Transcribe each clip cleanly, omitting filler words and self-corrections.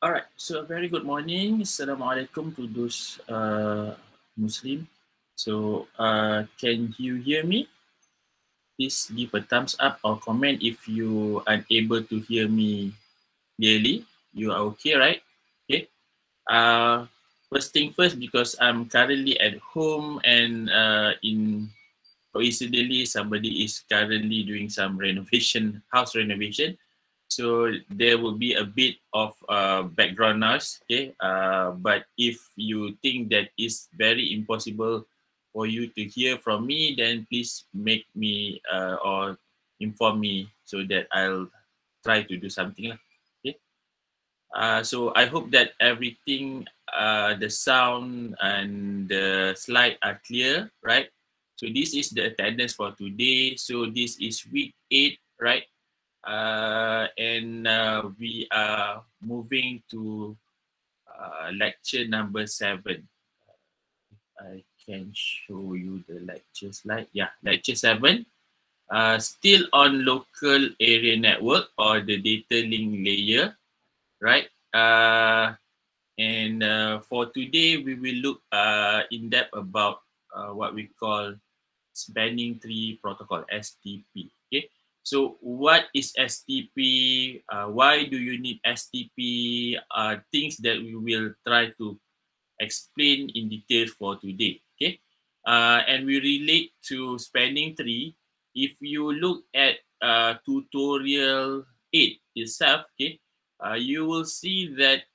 All right, so a very good morning. Assalamualaikum to those Muslim. So can you hear me? Please give a thumbs up or comment if you are able to hear me clearly. You are okay, right? Okay. First thing first, because I'm currently at home and coincidentally somebody is currently doing some renovation, house renovation. So there will be a bit of background noise, okay? But if you think that is very impossible for you to hear from me, then please make me or inform me so that I'll try to do something lah. Okay. So I hope that everything, the sound and the slide are clear, right? So this is the attendance for today. So this is week 8, right? And we are moving to lecture number 7. I can show you the lecture slide. Yeah, lecture 7. Still on local area network or the data link layer, right? And for today, we will look in depth about what we call spanning tree protocol, STP. Okay, so what is STP? Why do you need STP? Things that we will try to explain in detail for today. Okay, and we relate to spanning tree. If you look at tutorial 8 itself, okay, you will see that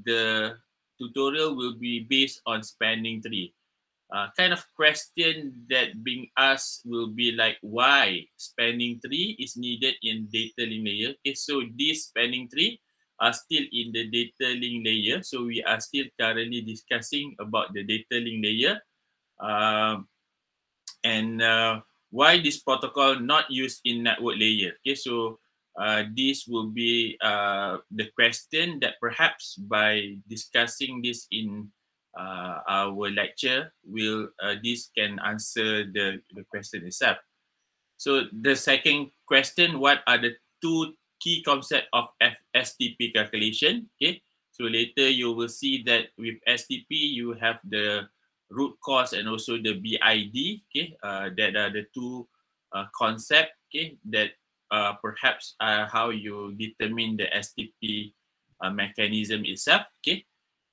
the tutorial will be based on spanning tree. Kind of question that being asked will be like, why spanning tree is needed in data link layer? Okay, so this spanning tree are still in the data link layer. So we are still currently discussing about the data link layer. And why this protocol not used in network layer? Okay, so this will be the question that perhaps by discussing this in our lecture, will this can answer the question itself. So the second question, what are the two key concepts of STP calculation? Okay, so later you will see that with STP you have the root cause and also the BID. Okay, that are the two concepts. Okay, that perhaps how you determine the STP mechanism itself. Okay.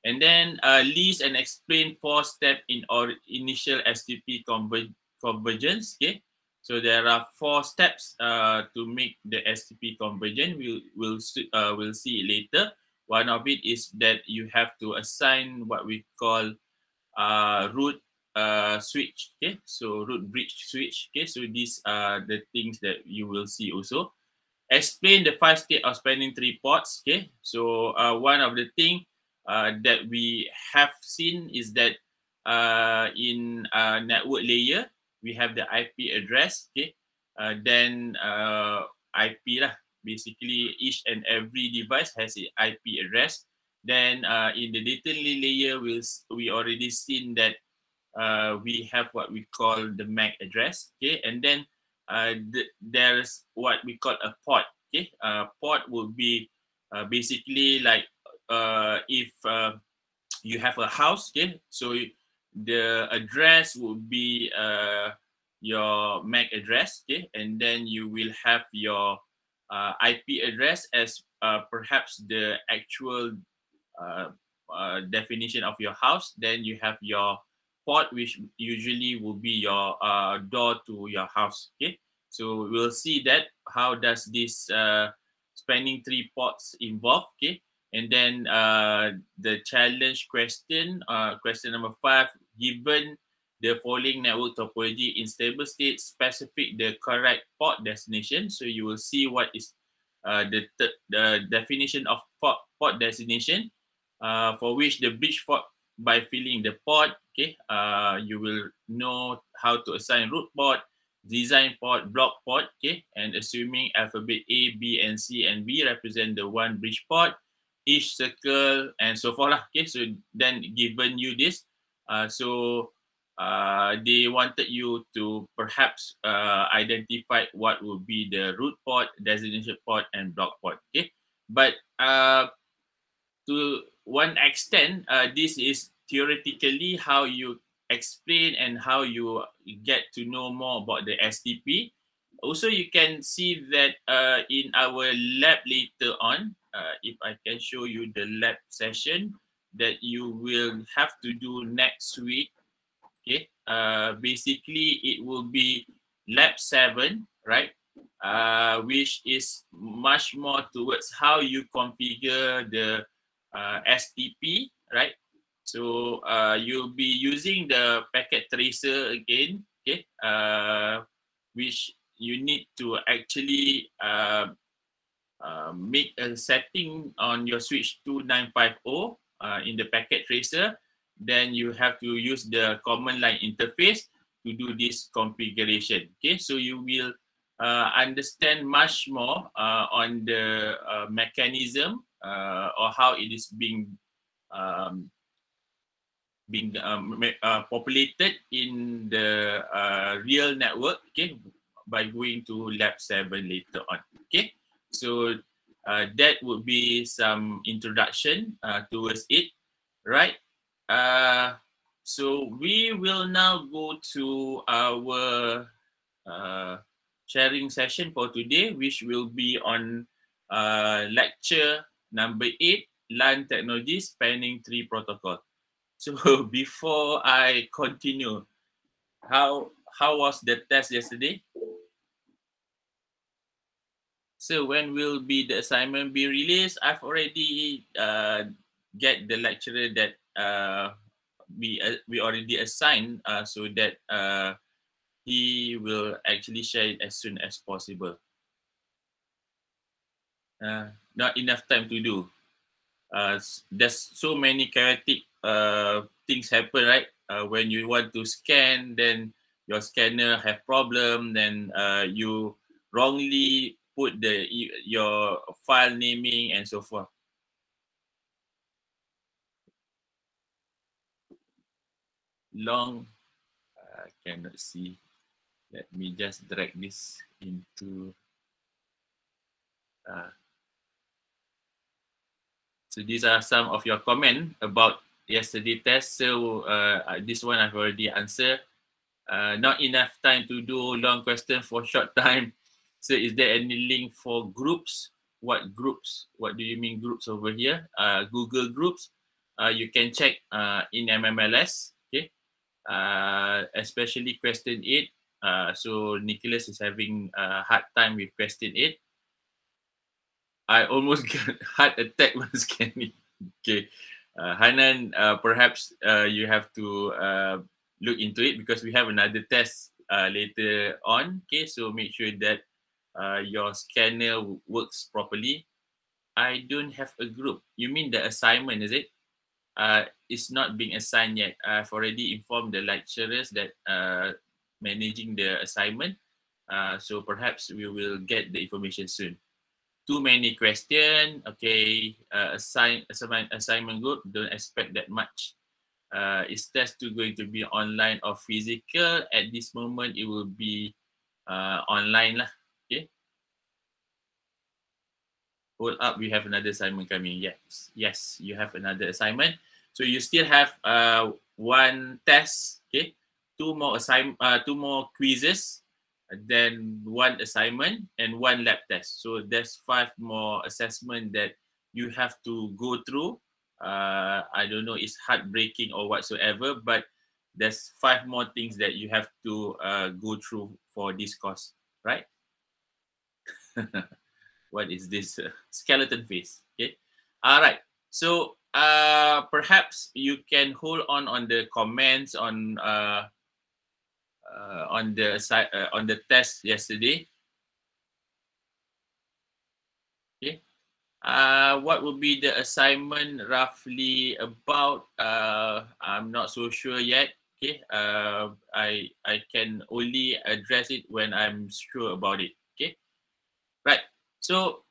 And then list and explain 4 steps in our initial STP convergence. Okay, so there are 4 steps to make the STP convergent. We'll see it later. One of it is that you have to assign what we call root switch. Okay, so root bridge switch. Okay, so these are the things that you will see also. Explain the 5 states of spanning tree ports. Okay, so one of the things that we have seen is that in network layer, we have the IP address. Okay, then IP lah. Basically, each and every device has an IP address. Then in the data link layer, we already seen that we have what we call the MAC address. Okay, and then there's what we call a port. Okay, port will be basically like if you have a house. Okay, so the address would be your MAC address. Okay, and then you will have your IP address as perhaps the actual definition of your house. Then you have your port, which usually will be your door to your house. Okay, so we'll see that how does this spanning tree ports involve. Okay, and then the challenge question, question number 5, given the following network topology in stable state, specific the correct port destination. So you will see what is the definition of port destination, for which the bridge port by filling the port. Okay, you will know how to assign root port, design port, block port. Okay, and assuming alphabet A, B, and C and B represent the one bridge port, each circle and so forth. Okay, so then given you this, they wanted you to perhaps identify what will be the root port, destination port, and block port. Okay, but to one extent, this is theoretically how you explain and how you get to know more about the STP. Also, you can see that in our lab later on, if I can show you the lab session that you will have to do next week. Okay, basically it will be lab 7, right? Which is much more towards how you configure the STP, right? So you'll be using the packet tracer again, okay? Which you need to actually make a setting on your switch 2950 in the packet tracer. Then you have to use the command line interface to do this configuration. Okay, so you will understand much more on the mechanism or how it is being populated in the real network. Okay, by going to lab 7 later on. Okay, so that would be some introduction towards it, right? So we will now go to our sharing session for today, which will be on lecture number 8, LAN Technology Spanning Tree Protocol. So before I continue, how was the test yesterday? So when will be the assignment be released? I've already get the lecturer that we already assigned so that he will actually share it as soon as possible. Not enough time to do. There's so many chaotic things happen, right? When you want to scan, then your scanner have problem, then you wrongly put your file naming and so forth. Long, I cannot see. Let me just drag this into. So these are some of your comment about yesterday test. So this one I've already answered. Not enough time to do long question for short time. So is there any link for groups? What groups? What do you mean groups over here? Google groups. You can check in MMLS. Okay. Especially question 8. So Nicholas is having a hard time with question 8. I almost got heart attack when scanning. Okay. Hanan, perhaps you have to look into it because we have another test later on. Okay, so make sure that your scanner works properly. I don't have a group. You mean the assignment, is it? It's not being assigned yet. I've already informed the lecturers that managing the assignment. So perhaps we will get the information soon. Too many questions. Okay, assignment group, don't expect that much. Is test 2 going to be online or physical? At this moment, it will be online lah. Okay. Hold up, we have another assignment coming. Yes, you have another assignment. So you still have one test. Okay, two more quizzes, then one assignment and one lab test. So there's 5 more assessment that you have to go through. I don't know, it's heartbreaking or whatsoever, but there's 5 more things that you have to go through for this course, right? What is this skeleton face? Okay. All right. So perhaps you can hold on the comments on the test yesterday. Okay. What will be the assignment roughly about? I'm not so sure yet. Okay. I can only address it when I'm sure about it. Okay. Right. So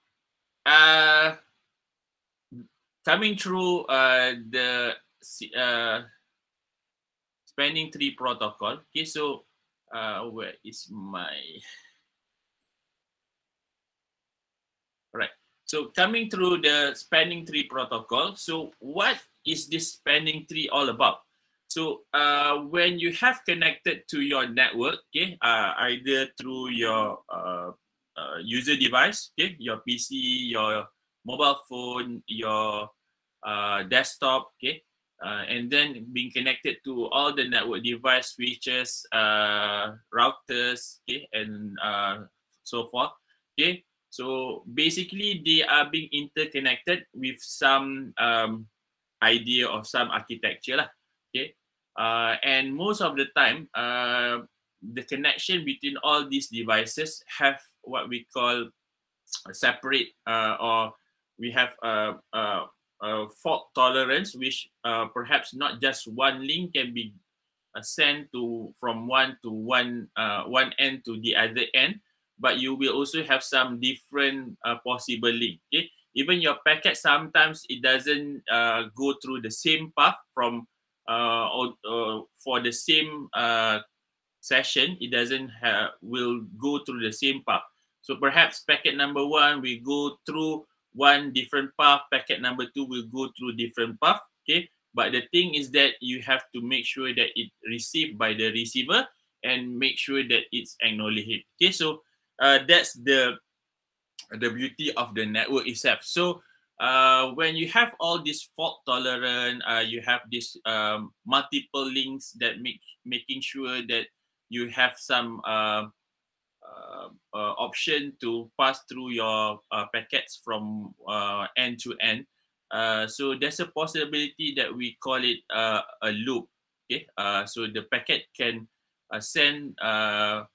coming through the spanning tree protocol. Okay, so where is my... Right. So coming through the spanning tree protocol, so what is this spanning tree all about? So when you have connected to your network, okay, either through your user device, okay, your PC, your mobile phone, your desktop, okay, and then being connected to all the network device, switches, routers, okay, and so forth, okay. So basically, they are being interconnected with some idea of some architecture, lah, okay. And most of the time, the connection between all these devices have what we call separate or we have fault tolerance, which perhaps not just one link can be sent to from one end to the other end, but you will also have some different possible link. Okay, even your packet sometimes it doesn't go through the same path from or for the same session. It doesn't will go through the same path. So perhaps packet number 1 will go through one different path. Packet number 2 will go through different path. Okay, but the thing is that you have to make sure that it received by the receiver and make sure that it's acknowledged. Okay, so that's the beauty of the network itself. So when you have all this fault tolerant, you have this multiple links that making sure that you have some option to pass through your packets from end to end. So there's a possibility that we call it a loop. Okay, so the packet can send the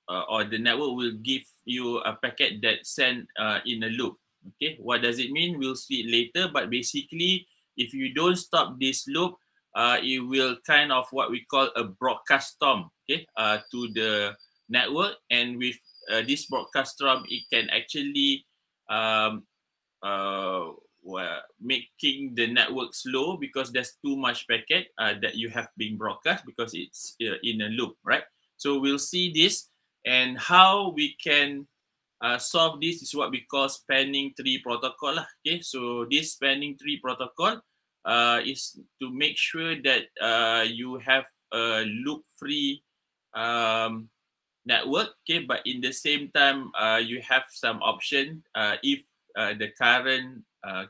or the network will give you a packet that sent in a loop. Okay, what does it mean? We'll see it later. But basically, if you don't stop this loop, it will kind of what we call a broadcast storm. Okay, to the network, and with this broadcast storm, it can actually making the network slow because there's too much packet that you have been broadcast because it's in a loop, right? So we'll see this, and how we can solve this is what we call spanning tree protocol. Okay, so this spanning tree protocol is to make sure that you have a loop-free network. Okay, but in the same time, you have some option if the current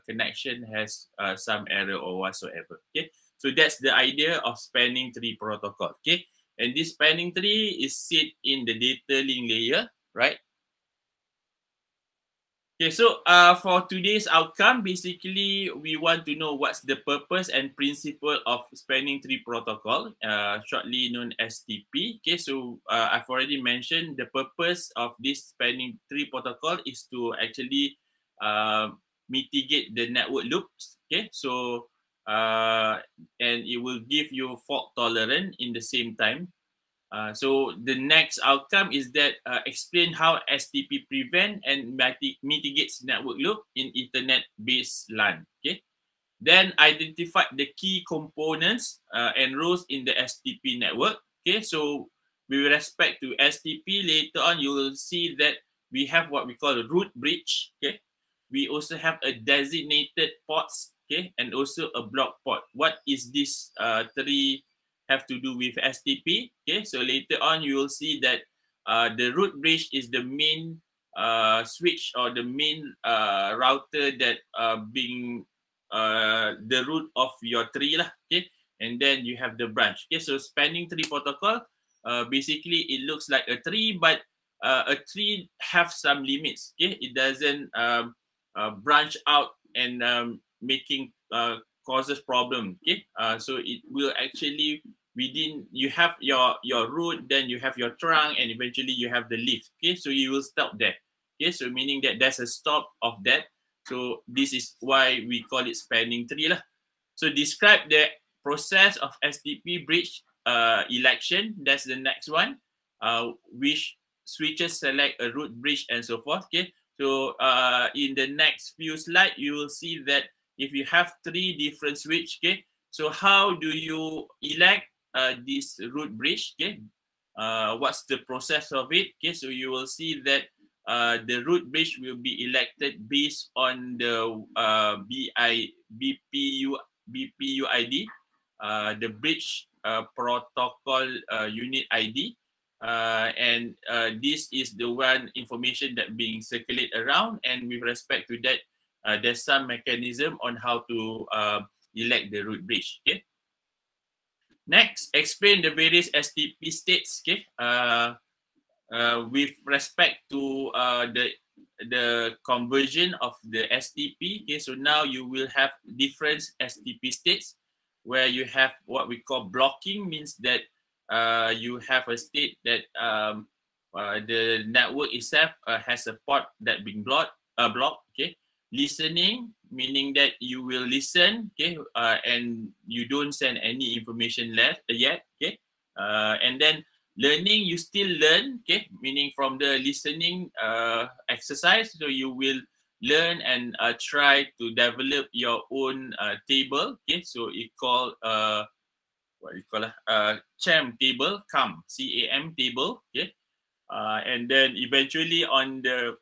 connection has some error or whatsoever. Okay, so that's the idea of spanning tree protocol. Okay, and this spanning tree is sit in the data link layer, right? Okay, so for today's outcome, basically we want to know what's the purpose and principle of spanning tree protocol, shortly known as STP. Okay, so I've already mentioned the purpose of this spanning tree protocol is to actually mitigate the network loops. Okay, so and it will give you fault tolerant in the same time. So the next outcome is that explain how STP prevent and mitigates network loop in Ethernet-based LAN. Okay. Then identify the key components and roles in the STP network. Okay. So with respect to STP, later on you will see that we have what we call a root bridge. Okay. We also have a designated ports. Okay, and also a block port. What is this three have to do with STP? Okay, so later on you will see that the root bridge is the main switch or the main router that being the root of your tree lah. Okay, and then you have the branch. Okay, so spanning tree protocol, basically it looks like a tree, but a tree have some limits. Okay, it doesn't branch out and making causes problem. Okay, so it will actually within you have your root, then you have your trunk, and eventually you have the leaf. Okay, so you will stop there. Okay, so meaning that there's a stop of that. So this is why we call it spanning tree lah. So describe the process of STP bridge election. That's the next one. Which switches select a root bridge and so forth. Okay, so in the next few slides you will see that if you have three different switch, okay, so how do you elect this root bridge? Okay, what's the process of it? Okay, so you will see that the root bridge will be elected based on the BPUID, the bridge protocol unit ID, and this is the one information that being circulated around, and with respect to that, there's some mechanism on how to elect the root bridge. Okay. Next, explain the various STP states. Okay. With respect to the conversion of the STP. Okay, so now you will have different STP states where you have what we call blocking, means that you have a state that the network itself has a port that being blocked. Okay. Listening, meaning that you will listen, okay, and you don't send any information yet, okay, and then learning, you still learn, okay, meaning from the listening exercise, so you will learn and try to develop your own table, okay, so it called what you call CAM table, CAM table, okay, and then eventually on the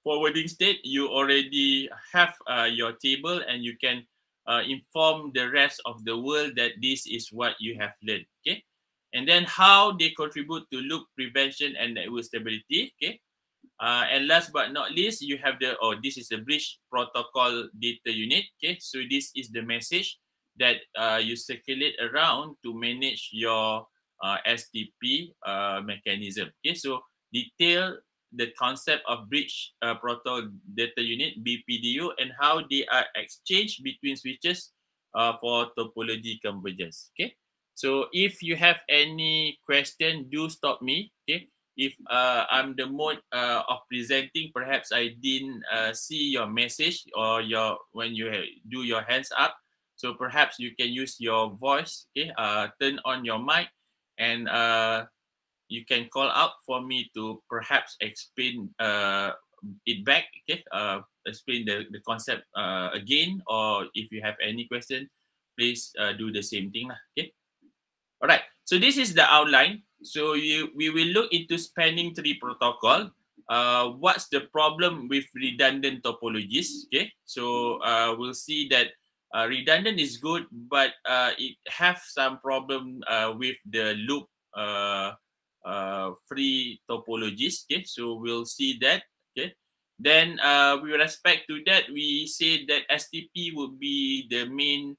forwarding state, you already have your table, and you can inform the rest of the world that this is what you have learned, okay. And then how they contribute to loop prevention and network stability, okay. And last but not least, you have the, this is the bridge protocol data unit, okay. So this is the message that you circulate around to manage your STP mechanism, okay. So detail the concept of bridge protocol data unit, BPDU, and how they are exchanged between switches for topology convergence, okay. So if you have any question, do stop me, okay. If I'm the mode of presenting, perhaps I didn't see your message or when you do your hands up, so perhaps you can use your voice, okay. Turn on your mic, and you can call out for me to perhaps explain it back, okay. Explain the concept again, or if you have any question, please do the same thing, okay. All right, so this is the outline. So we will look into spanning tree protocol. What's the problem with redundant topologies, okay. So we'll see that redundant is good, but it have some problem with the loop free topologies, okay. So we'll see that, okay. Then with respect to that, we say that STP will be the main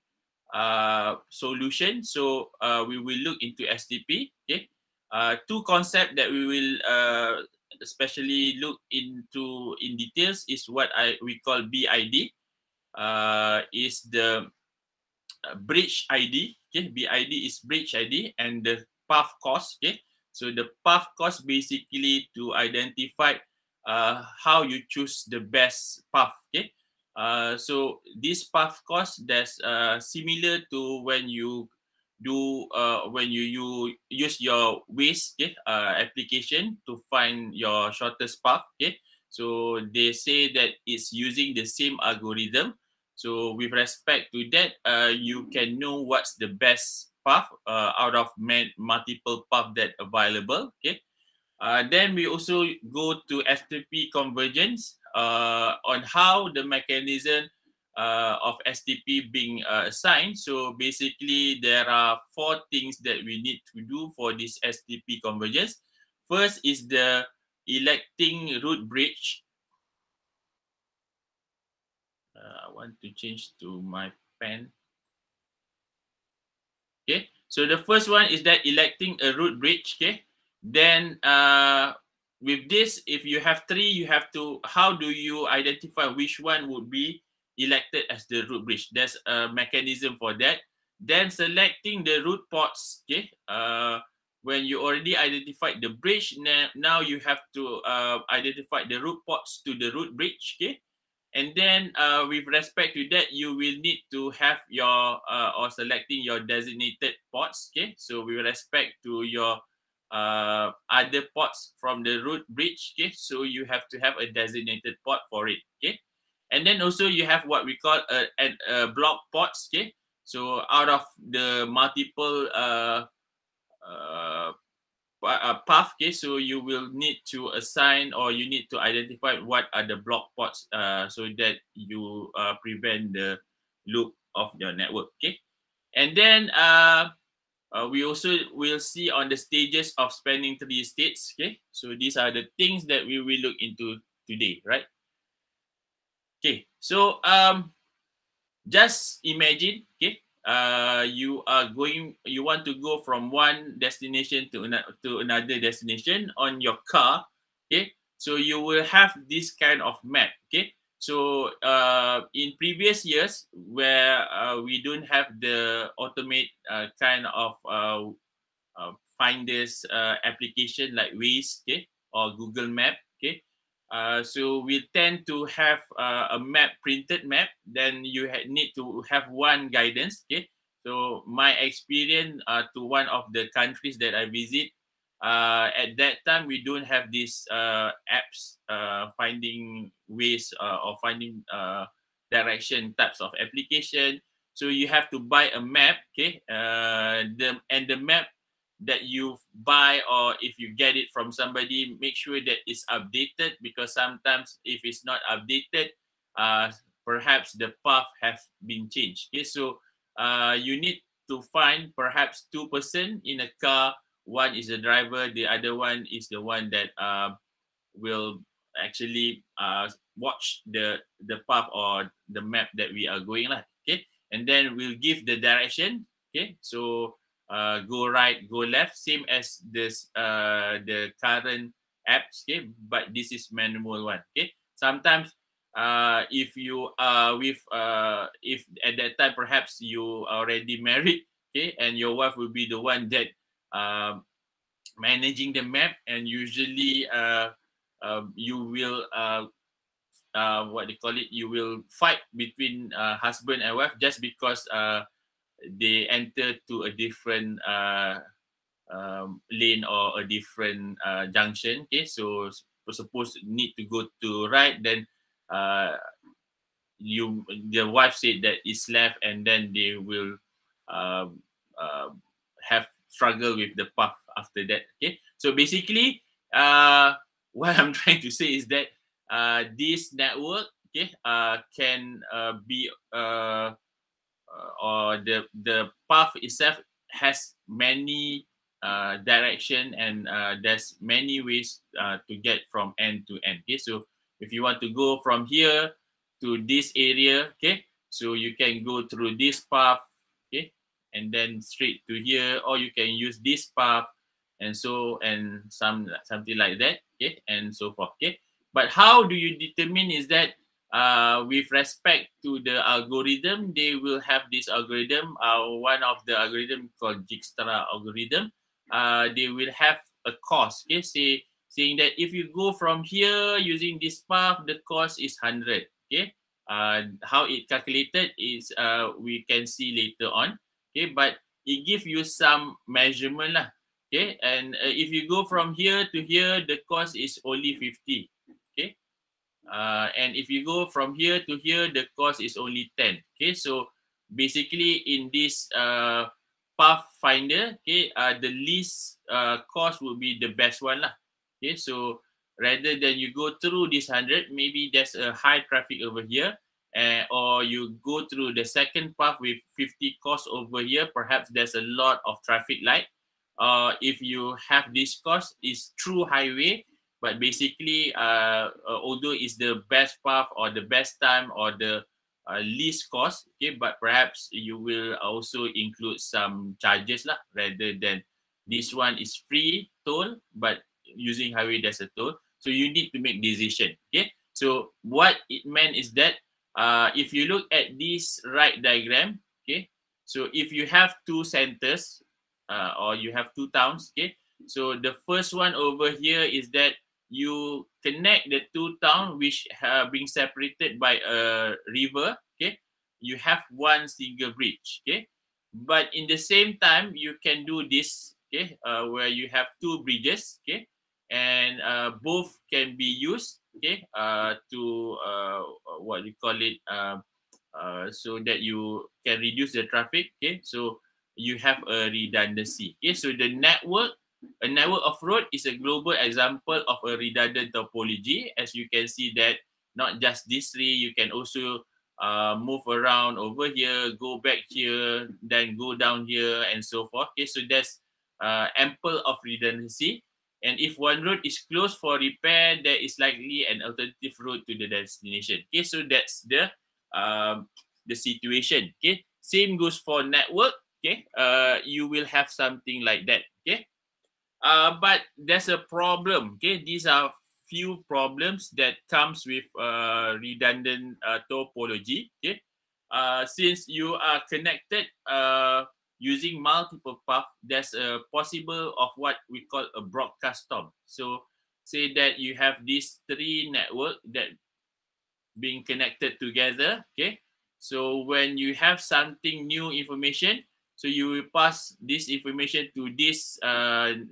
solution. So we will look into STP, okay. Two concepts that we will especially look into in details is what we call BID, is the bridge ID, okay. BID is bridge ID, and the path cost, okay. So the path cost basically to identify how you choose the best path, okay. So this path cost, that's similar to when you do when you use your Waze, okay, application to find your shortest path, okay. So they say that it's using the same algorithm. So with respect to that, you can know what's the best path out of multiple paths that available, okay. Then we also go to STP convergence on how the mechanism of STP being assigned. So basically, there are 4 things that we need to do for this STP convergence. First is the electing root bridge. I want to change to my pen. Okay, so the first one is that electing a root bridge, okay. Then with this, if you have 3, you have to, how do you identify which one would be elected as the root bridge? There's a mechanism for that. Then selecting the root ports, okay. When you already identified the bridge, now you have to identify the root ports to the root bridge, okay. And then with respect to that, you will need to have your or selecting your designated ports, okay. So with respect to your other ports from the root bridge, okay, so you have to have a designated port for it, okay. And then also you have what we call a block ports, okay. So out of the multiple path. Okay, so you will need to assign, or you need to identify what are the block pods, so that you prevent the loop of your network. Okay, and then we also will see on the stages of spanning tree states. Okay, so these are the things that we will look into today, right? Okay, so just imagine, okay, you want to go from one destination to another destination on your car. Okay, so you will have this kind of map. Okay, so in previous years where we don't have the automate kind of finders application like Waze, okay, or Google Map, okay. So we tend to have a map, printed map. Then you need to have one guidance, okay. So my experience to one of the countries that I visit, at that time we don't have these apps, finding ways or finding direction types of application. So you have to buy a map, okay. The map that you buy, or if you get it from somebody, make sure that it's updated, because sometimes if it's not updated, perhaps the path has been changed. Okay, so you need to find perhaps 2% in a car. One is the driver, the other one is the one that will actually watch the path or the map that we are going lah. Okay, and then we'll give the direction. Okay, so go right, go left, same as this the current apps. Okay, but this is manual one. Okay, sometimes if you with if at that time perhaps you already married, okay, and your wife will be the one that managing the map, and usually you will what they call it, you will fight between husband and wife just because they enter to a different lane or a different junction. Okay, so suppose need to go to right, then the wife said that it's left, and then they will uh, uh, have struggle with the path after that. Okay, so basically what I'm trying to say is that this network, okay, can be or the path itself has many direction, and there's many ways to get from end to end. Okay, so if you want to go from here to this area, okay, so you can go through this path, okay, and then straight to here, or you can use this path, and so and something like that, okay, and so forth. Okay, but how do you determine is that with respect to the algorithm, they will have this algorithm. One of the algorithm called Dijkstra algorithm. They will have a cost. Okay, saying that if you go from here using this path, the cost is 100. Okay, how it calculated is we can see later on. Okay, but it gives you some measurement lah. Okay, and if you go from here to here, the cost is only 50. Okay. And if you go from here to here, the cost is only 10. Okay, so basically in this pathfinder, okay, the least cost will be the best one lah. Okay, so rather than you go through this 100, maybe there's a high traffic over here, or you go through the second path with 50 cost over here, perhaps there's a lot of traffic light. If you have this cost is through highway, but basically although it's the best path or the best time or the least cost, okay, but perhaps you will also include some charges lah, rather than this one is free toll, but using highway there's a toll. So you need to make decision. Okay, so what it meant is that if you look at this right diagram, okay, so if you have two centers or you have two towns, okay, so the first one over here is that you connect the two towns which have been separated by a river. Okay, you have one single bridge. Okay, but in the same time you can do this, okay, where you have two bridges, okay, and both can be used, okay, to what you call it, so that you can reduce the traffic. Okay, so you have a redundancy. Okay, so the network A network of road is a global example of a redundant topology. As you can see that not just these three, you can also move around over here, go back here, then go down here, and so forth. Okay, so there's ample of redundancy. And if one road is closed for repair, there is likely an alternative route to the destination. Okay, so that's the situation. Okay, same goes for network. Okay, you will have something like that. Okay, but there's a problem. Okay, these are few problems that comes with redundant topology. Okay, since you are connected using multiple paths, there's a possible of what we call a broadcast storm. So say that you have these three networks that being connected together. Okay, so when you have something new information, so you will pass this information to this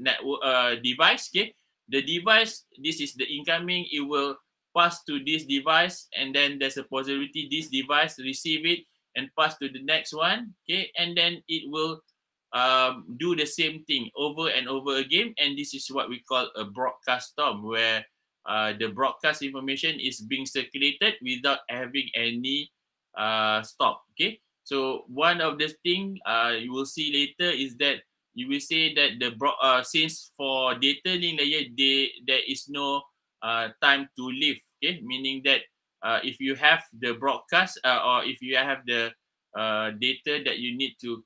network device. Okay, the device, this is the incoming, it will pass to this device, and then there's a possibility this device receive it and pass to the next one. Okay, and then it will do the same thing over and over again, and this is what we call a broadcast storm, where the broadcast information is being circulated without having any stop. Okay, so one of the thing you will see later is that you will say that the since for data link layer there is no time to live. Okay, meaning that if you have the broadcast or if you have the data that you need to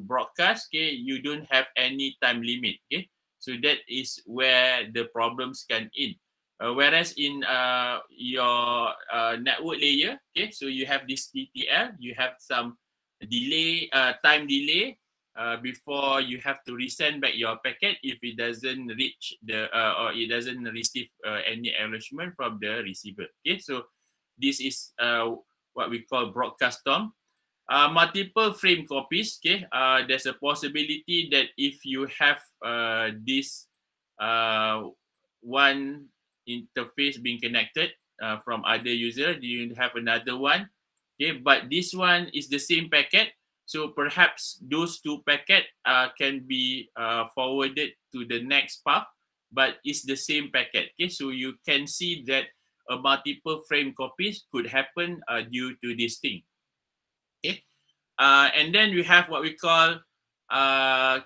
broadcast, okay, you don't have any time limit. Okay, so that is where the problems come in. Whereas in your network layer, okay, so you have this TTL, you have some delay, time delay before you have to resend back your packet if it doesn't reach the or it doesn't receive any acknowledgement from the receiver. Okay, so this is what we call broadcast storm. Multiple frame copies. Okay, there's a possibility that if you have this one interface being connected from other user, you have another one. Okay, but this one is the same packet, so perhaps those two packet can be forwarded to the next path, but it's the same packet. Okay, so you can see that a multiple frame copies could happen due to this thing. Okay, and then we have what we call CAM.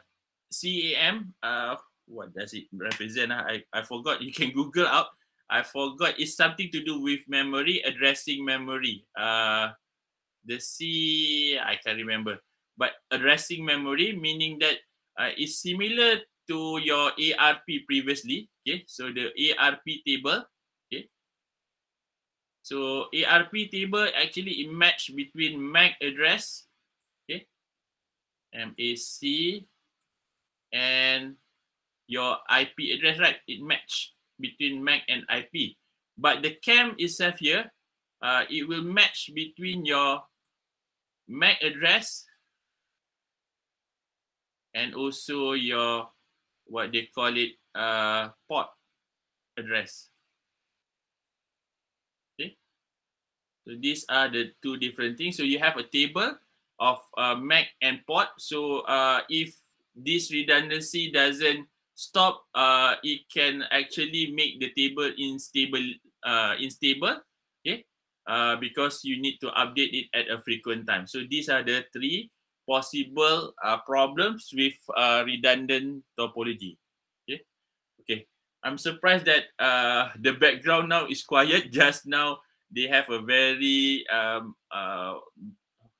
What does it represent? I forgot. You can Google out. I forgot. It's something to do with memory, addressing memory. The C, I can't remember. But addressing memory, meaning that it's similar to your ARP previously. Okay, so the ARP table. Okay, so ARP table actually it match between MAC address, okay, MAC, and your IP address, right? It match between MAC and IP. But the CAM itself here, it will match between your MAC address and also your, what they call it, port address. Okay, so these are the two different things. So you have a table of MAC and port. So if this redundancy doesn't stop, it can actually make the table unstable, okay, because you need to update it at a frequent time. So these are the three possible problems with redundant topology. Okay, okay. I'm surprised that the background now is quiet. Just now they have a very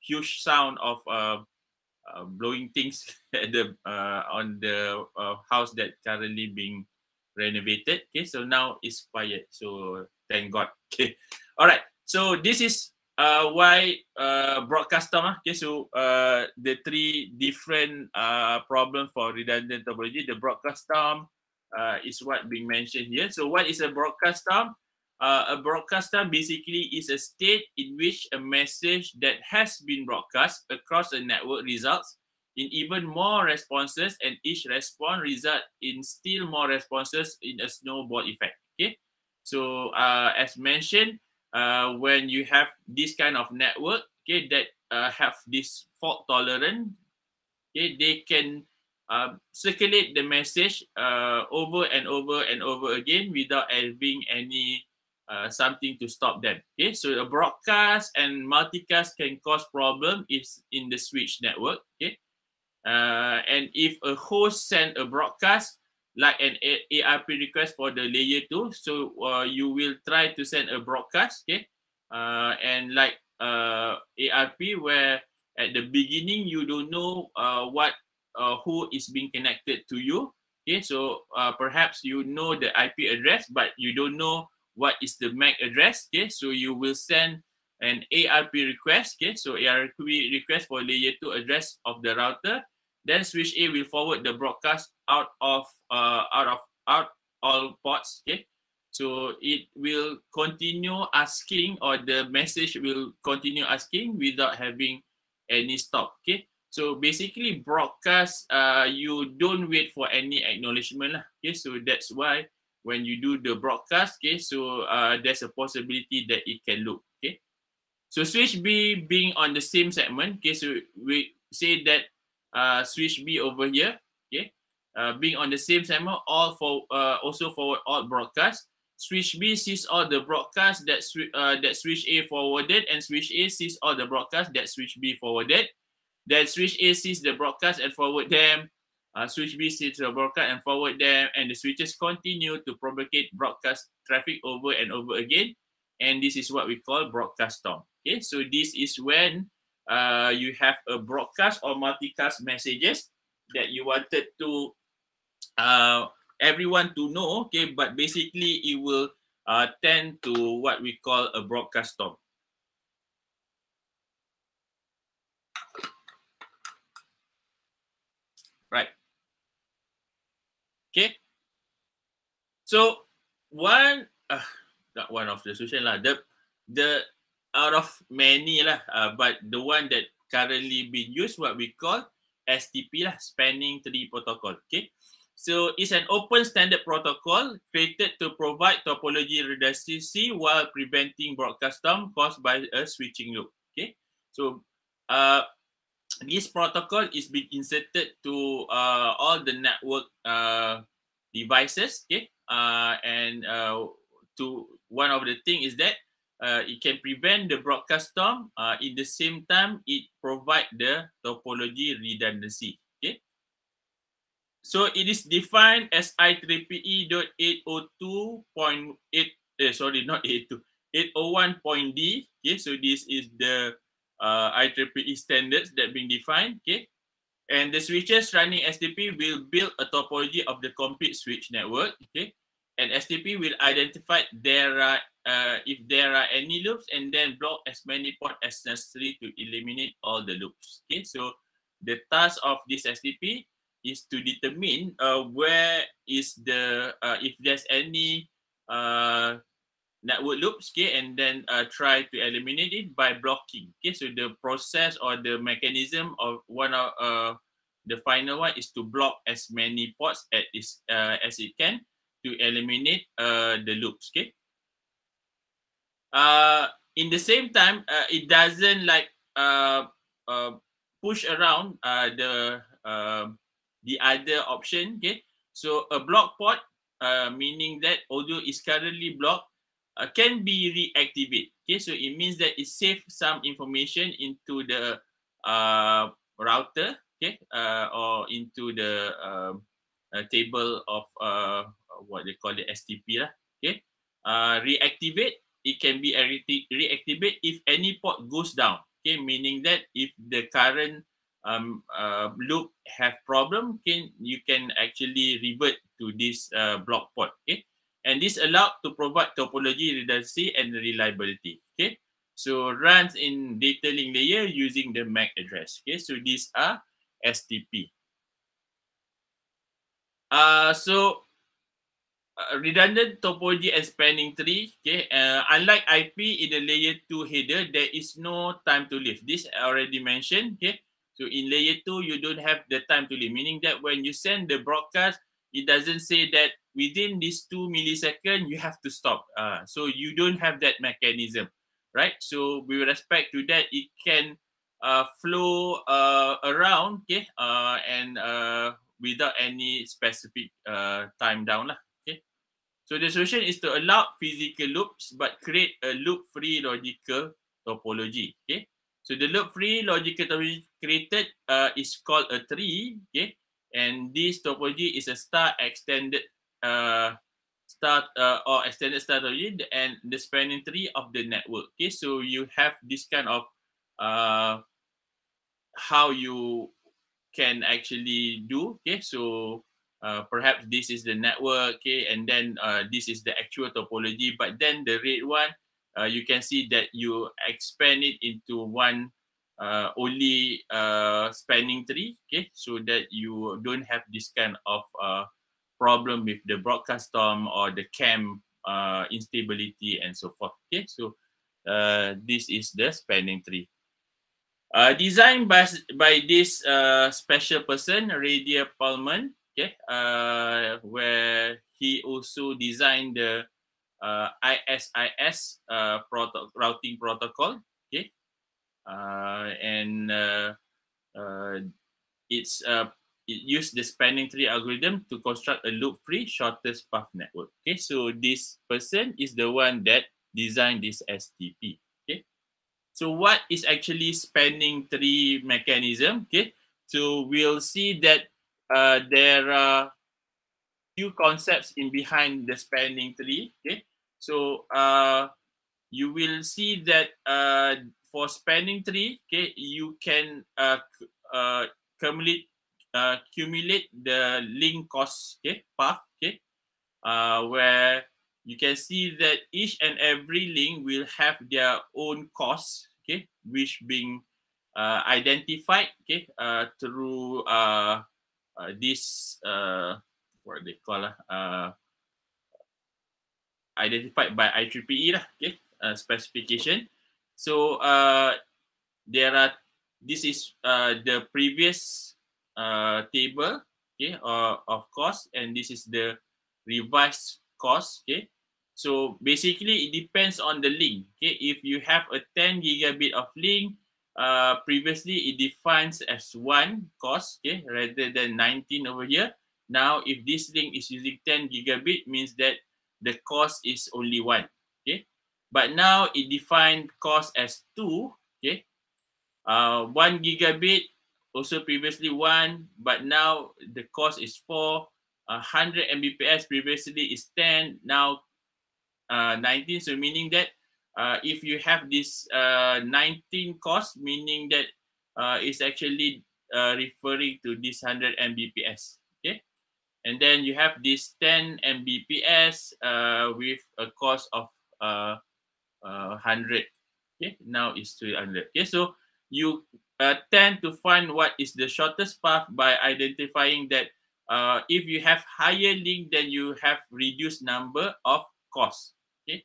huge sound of blowing things at the on the house that currently being renovated. Okay, so now it's quiet. So thank God. Okay, all right. So this is why broadcast storm. Okay, so the three different problems for redundant topology. The broadcast storm is what being mentioned here. So what is a broadcast storm? A broadcast storm basically is a state in which a message that has been broadcast across a network results in even more responses, and each response result in still more responses in a snowball effect. Okay, so as mentioned, when you have this kind of network, okay, that have this fault tolerant, okay, they can circulate the message over and over and over again without having any something to stop them. Okay, so a broadcast and multicast can cause problem if in the switch network. Okay, and if a host send a broadcast like an ARP request for the layer 2, so you will try to send a broadcast. Okay, and like ARP where at the beginning you don't know who is being connected to you. Okay, so perhaps you know the IP address, but you don't know what is the MAC address. Okay, so you will send an ARP request. Okay, so ARP request for layer 2 address of the router. Then switch A will forward the broadcast out all ports. Okay, so it will continue asking, or the message will continue asking without having any stop. Okay, so basically broadcast, you don't wait for any acknowledgement lah. Okay, so that's why when you do the broadcast, okay, so there's a possibility that it can loop. Okay, so switch B being on the same segment. Okay, so we say that switch B over here, okay, being on the same segment, also forward all broadcast. Switch B sees all the broadcasts that switch A forwarded, and switch A sees all the broadcasts that switch B forwarded. Then switch A sees the broadcast and forward them. Switch B sees the broadcast and forward them, and the switches continue to propagate broadcast traffic over and over again. And this is what we call broadcast storm. Okay, so this is when you have a broadcast or multicast messages that you wanted to everyone to know. Okay, but basically it will tend to what we call a broadcast storm. Right. Okay. So not one of the solution lah. The out of many lah, but the one that currently being used, what we call STP lah, spanning tree protocol. Okay. So it's an open standard protocol created to provide topology redundancy while preventing broadcast storm caused by a switching loop. Okay. So this protocol is being inserted to all the network devices. Okay. And to one of the thing is that it can prevent the broadcast storm. In the same time, it provide the topology redundancy. Okay. So it is defined as IEEE.802.8. Sorry, not 802. 801.D. Okay. So this is the IEEE standards that being defined. Okay. And the switches running STP will build a topology of the complete switch network. Okay. And STP will identify if there are any loops, and then block as many ports as necessary to eliminate all the loops. Okay, so the task of this STP is to determine where is the if there's any network loops, okay, and then try to eliminate it by blocking. Okay, so the process or the mechanism of one of the final one is to block as many ports as it can to eliminate the loops. Okay. In the same time, it doesn't like push around the other option. Okay. So a block port, meaning that although it's currently blocked, can be reactivated. Okay. So it means that it saves some information into the router. Okay. Or into the table of what they call the STP lah. Okay, reactivate. It can be reactivate if any port goes down. Okay, meaning that if the current loop have problem, you can actually revert to this block port. Okay, and this allowed to provide topology redundancy and reliability. Okay, so runs in data link layer using the MAC address. Okay, so these are STP. Redundant topology and spanning tree. Okay, unlike IP in the layer 2 header, there is no time to live. This I already mentioned. Okay, so in layer 2 you don't have the time to live, meaning that when you send the broadcast, it doesn't say that within these 2 milliseconds you have to stop. So you don't have that mechanism, right? So with respect to that, it can flow around, okay, and without any specific time down lah. Okay. So the solution is to allow physical loops but create a loop-free logical topology. Okay. So the loop-free logical topology created is called a tree. Okay. And this topology is a star extended or extended star topology and the spanning tree of the network. Okay. So you have this kind of how you can actually do. Okay. So perhaps this is the network, okay, and then this is the actual topology, but then the red one, you can see that you expand it into one only spanning tree, okay, so that you don't have this kind of problem with the broadcast storm or the cam instability and so forth. Okay, so this is the spanning tree. Designed by this special person, Radia Pullman, okay, where he also designed the ISIS routing protocol, okay, and it used the spanning tree algorithm to construct a loop-free shortest path network. Okay, so this person is the one that designed this STP. Okay. So what is actually spanning tree mechanism? Okay, so we'll see that there are few concepts in behind the spanning tree. Okay, so you will see that for spanning tree, okay, you can accumulate the link cost, okay, path, okay, where you can see that each and every link will have their own costs, okay, which being identified, okay, through this what they call identified by IEEE lah, okay, specification. So there are, this is the previous table, okay, of cost, and this is the revised cost, okay. So basically it depends on the link, okay. If you have a 10 gigabit of link, previously it defines as 1 cost, okay, rather than 19 over here. Now if this link is using 10 gigabit, means that the cost is only 1, okay. But now it defined cost as 2, okay. 1 gigabit, also previously 1, but now the cost is 4. 100 Mbps previously is 10, now 19. So meaning that if you have this 19 cost, meaning that it's actually referring to this 100 Mbps. Okay, and then you have this 10 Mbps with a cost of 100. Okay, now it's 200. Okay, so you tend to find what is the shortest path by identifying that if you have higher link, then you have reduced number of costs. Okay,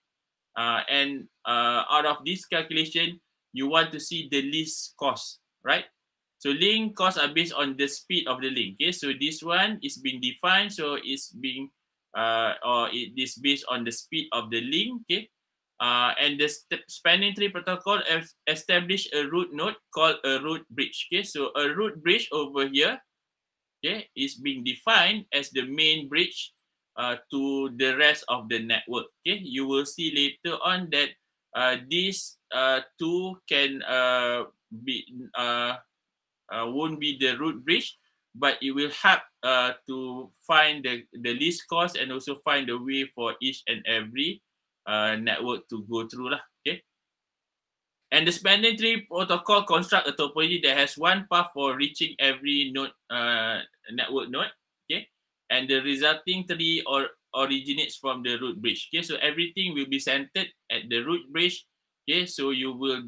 and out of this calculation, you want to see the least cost, right? So link costs are based on the speed of the link. Okay, so this one is being defined, so it's being or it is based on the speed of the link. Okay, and the spanning tree protocol established a root node called a root bridge. Okay, so a root bridge over here, okay, is being defined as the main bridge to the rest of the network. Okay, you will see later on that these two can be won't be the root bridge, but it will help to find the least cost and also find the way for each and every network to go through lah. Okay. And the spanning tree protocol construct a topology that has one path for reaching every node, network node. Okay, and the resulting tree originates from the root bridge. Okay, so everything will be centered at the root bridge. Okay, so you will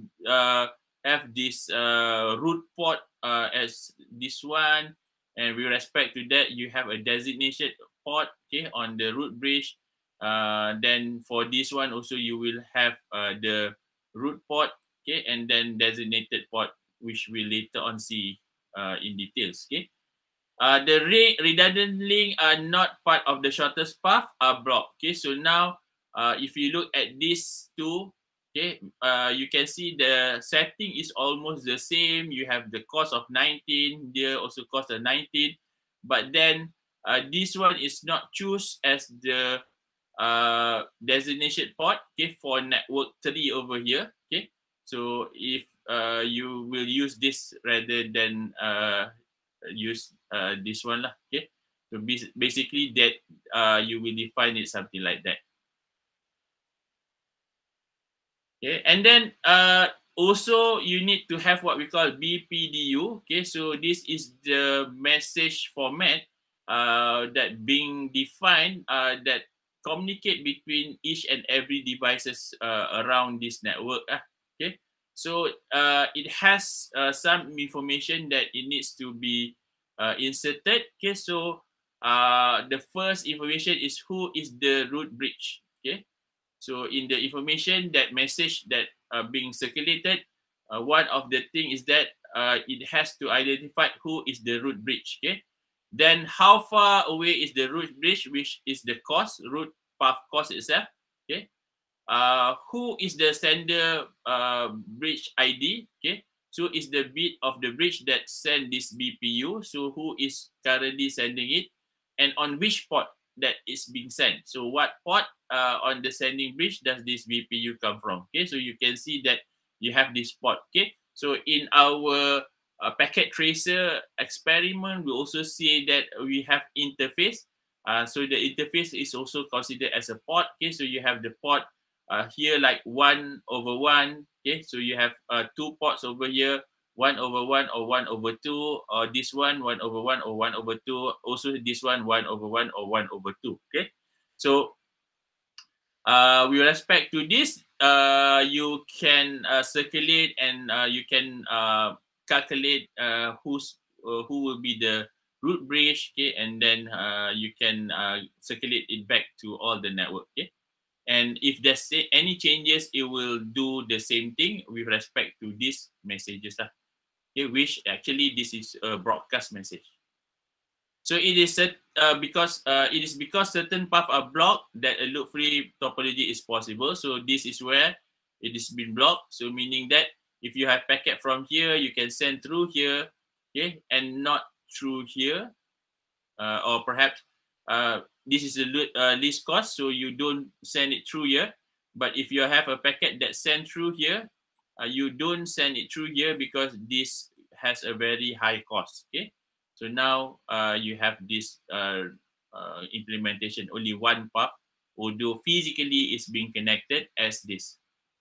have this root port as this one, and with respect to that, you have a designation port, okay, on the root bridge. Then for this one also you will have the root port, okay, and then designated port, which we later on see in details. Okay, the redundant link are not part of the shortest path, are blocked. Okay, so now if you look at these two, okay, you can see the setting is almost the same. You have the cost of 19, there also cost of 19, but then this one is not choose as the designation port, okay, for network 3 over here, okay. So if you will use this rather than use this one lah, okay. So basically that you will define it something like that. Okay, and then also you need to have what we call BPDU. Okay, so this is the message format that being defined that communicate between each and every devices around this network. Okay, so it has some information that it needs to be inserted. Okay, so the first information is who is the root bridge. Okay. So in the information, that message that being circulated, one of the thing is that it has to identify who is the root bridge. Okay. Then how far away is the root bridge, which is the cost, root path cost itself. Okay. Who is the sender bridge ID? Okay. So is the bit of the bridge that send this BPU. So who is currently sending it, and on which port that is being sent. So what port on the sending bridge does this BPU come from? Okay, so you can see that you have this port. Okay, so in our packet tracer experiment, we also see that we have interface. So the interface is also considered as a port. Okay, so you have the port here like 1 over 1. Okay, so you have 2 ports over here. 1 over 1 or 1 over 2, or this one 1 over 1 or 1 over 2. Also this one 1 over 1 or 1 over 2. Okay, so with respect to this, you can circulate and you can calculate who will be the root bridge. Okay, and then you can circulate it back to all the network. Okay, and if there's any changes, it will do the same thing with respect to these messages. Okay, which actually this is a broadcast message. So it is because certain paths are blocked that a loop-free topology is possible. So this is where it is been blocked. So meaning that if you have packet from here, you can send through here, okay, and not through here, or perhaps this is a least cost, so you don't send it through here. But if you have a packet that sent through here, you don't send it through here because this has a very high cost. Okay, so now you have this implementation, only one path, although physically it's being connected as this.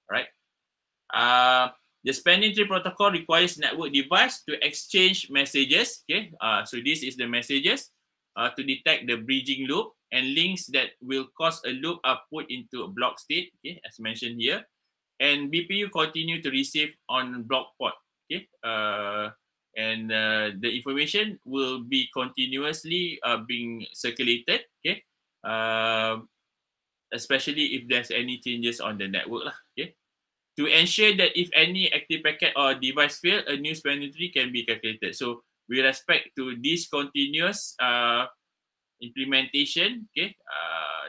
All right. The spanning tree protocol requires network device to exchange messages. Okay, so this is the messages to detect the bridging loop, and links that will cause a loop are put into a block state. Okay, as mentioned here. And BPU continue to receive on block port. Okay, and the information will be continuously being circulated. Okay, especially if there's any changes on the network lah. Okay, to ensure that if any active packet or device fail, a new spanning tree can be calculated. So with respect to this continuous implementation, okay,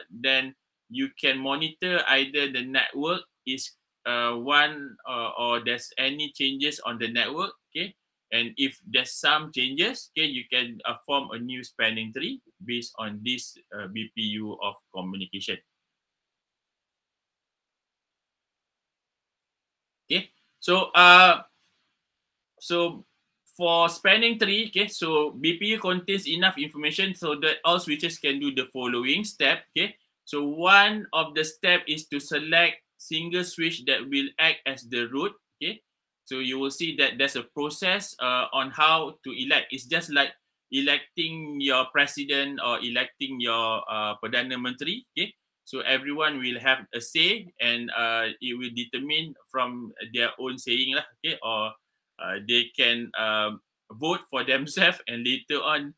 then you can monitor either the network is or there's any changes on the network. Okay, and if there's some changes, okay, you can form a new spanning tree based on this BPU of communication. Okay, so for spanning tree, okay, so BPU contains enough information so that all switches can do the following step. Okay, so one of the step is to select single switch that will act as the root. Okay, so you will see that there's a process on how to elect. It's just like electing your president or electing your Perdana Menteri. Okay, so everyone will have a say, and it will determine from their own saying lah. Okay, or they can vote for themselves, and later on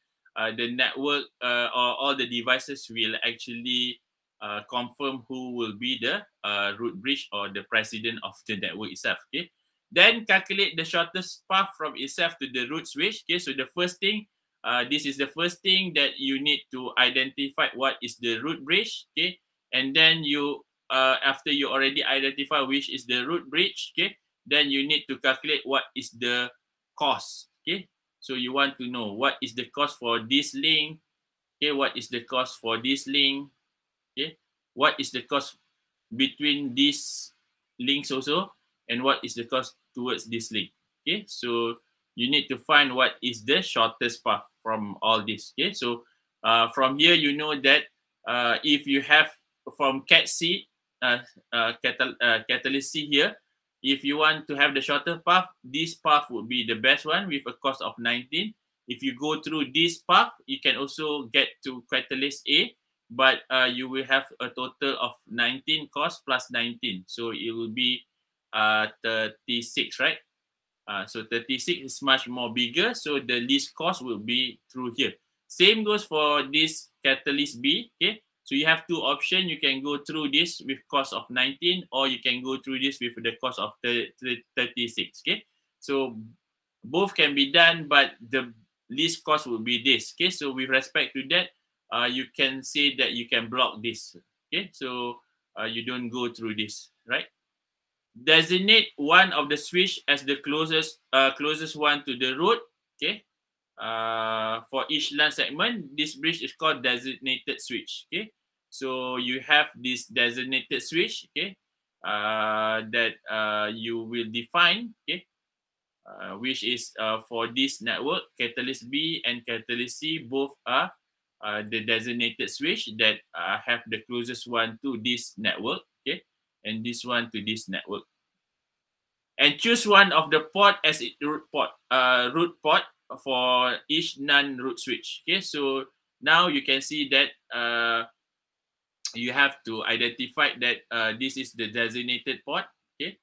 the network or all the devices will actually confirm who will be the root bridge or the president of the network itself. Okay, then calculate the shortest path from itself to the root switch. Okay, so the first thing, this is the first thing that you need to identify what is the root bridge. Okay, and then you after you already identify which is the root bridge, okay, then you need to calculate what is the cost, okay. So you want to know what is the cost for this link, okay, what is the cost for this link, okay, what is the cost between these links also, and what is the cost towards this link, okay. So you need to find what is the shortest path from all this, okay. So from here you know that if you have from cat C, catalyst C here, if you want to have the shorter path, this path would be the best one with a cost of 19. If you go through this path, you can also get to catalyst A, but you will have a total of 19 cost plus 19. So it will be 36, right? So 36 is much more bigger. So the least cost will be through here. Same goes for this catalyst B, okay? So you have two options. You can go through this with cost of 19, or you can go through this with the cost of 36, okay? So both can be done, but the least cost will be this, okay? So with respect to that, you can say that you can block this, okay? So you don't go through this, right? Designate one of the switch as the closest one to the root, okay? For each LAN segment, this bridge is called designated switch, okay? So you have this designated switch, okay, that you will define, okay, which is for this network, catalyst B and catalyst C both are the designated switch that have the closest one to this network, okay, and this one to this network. And choose one of the port as its root port for each non-root switch. Okay, so now you can see that you have to identify that this is the designated port. Okay,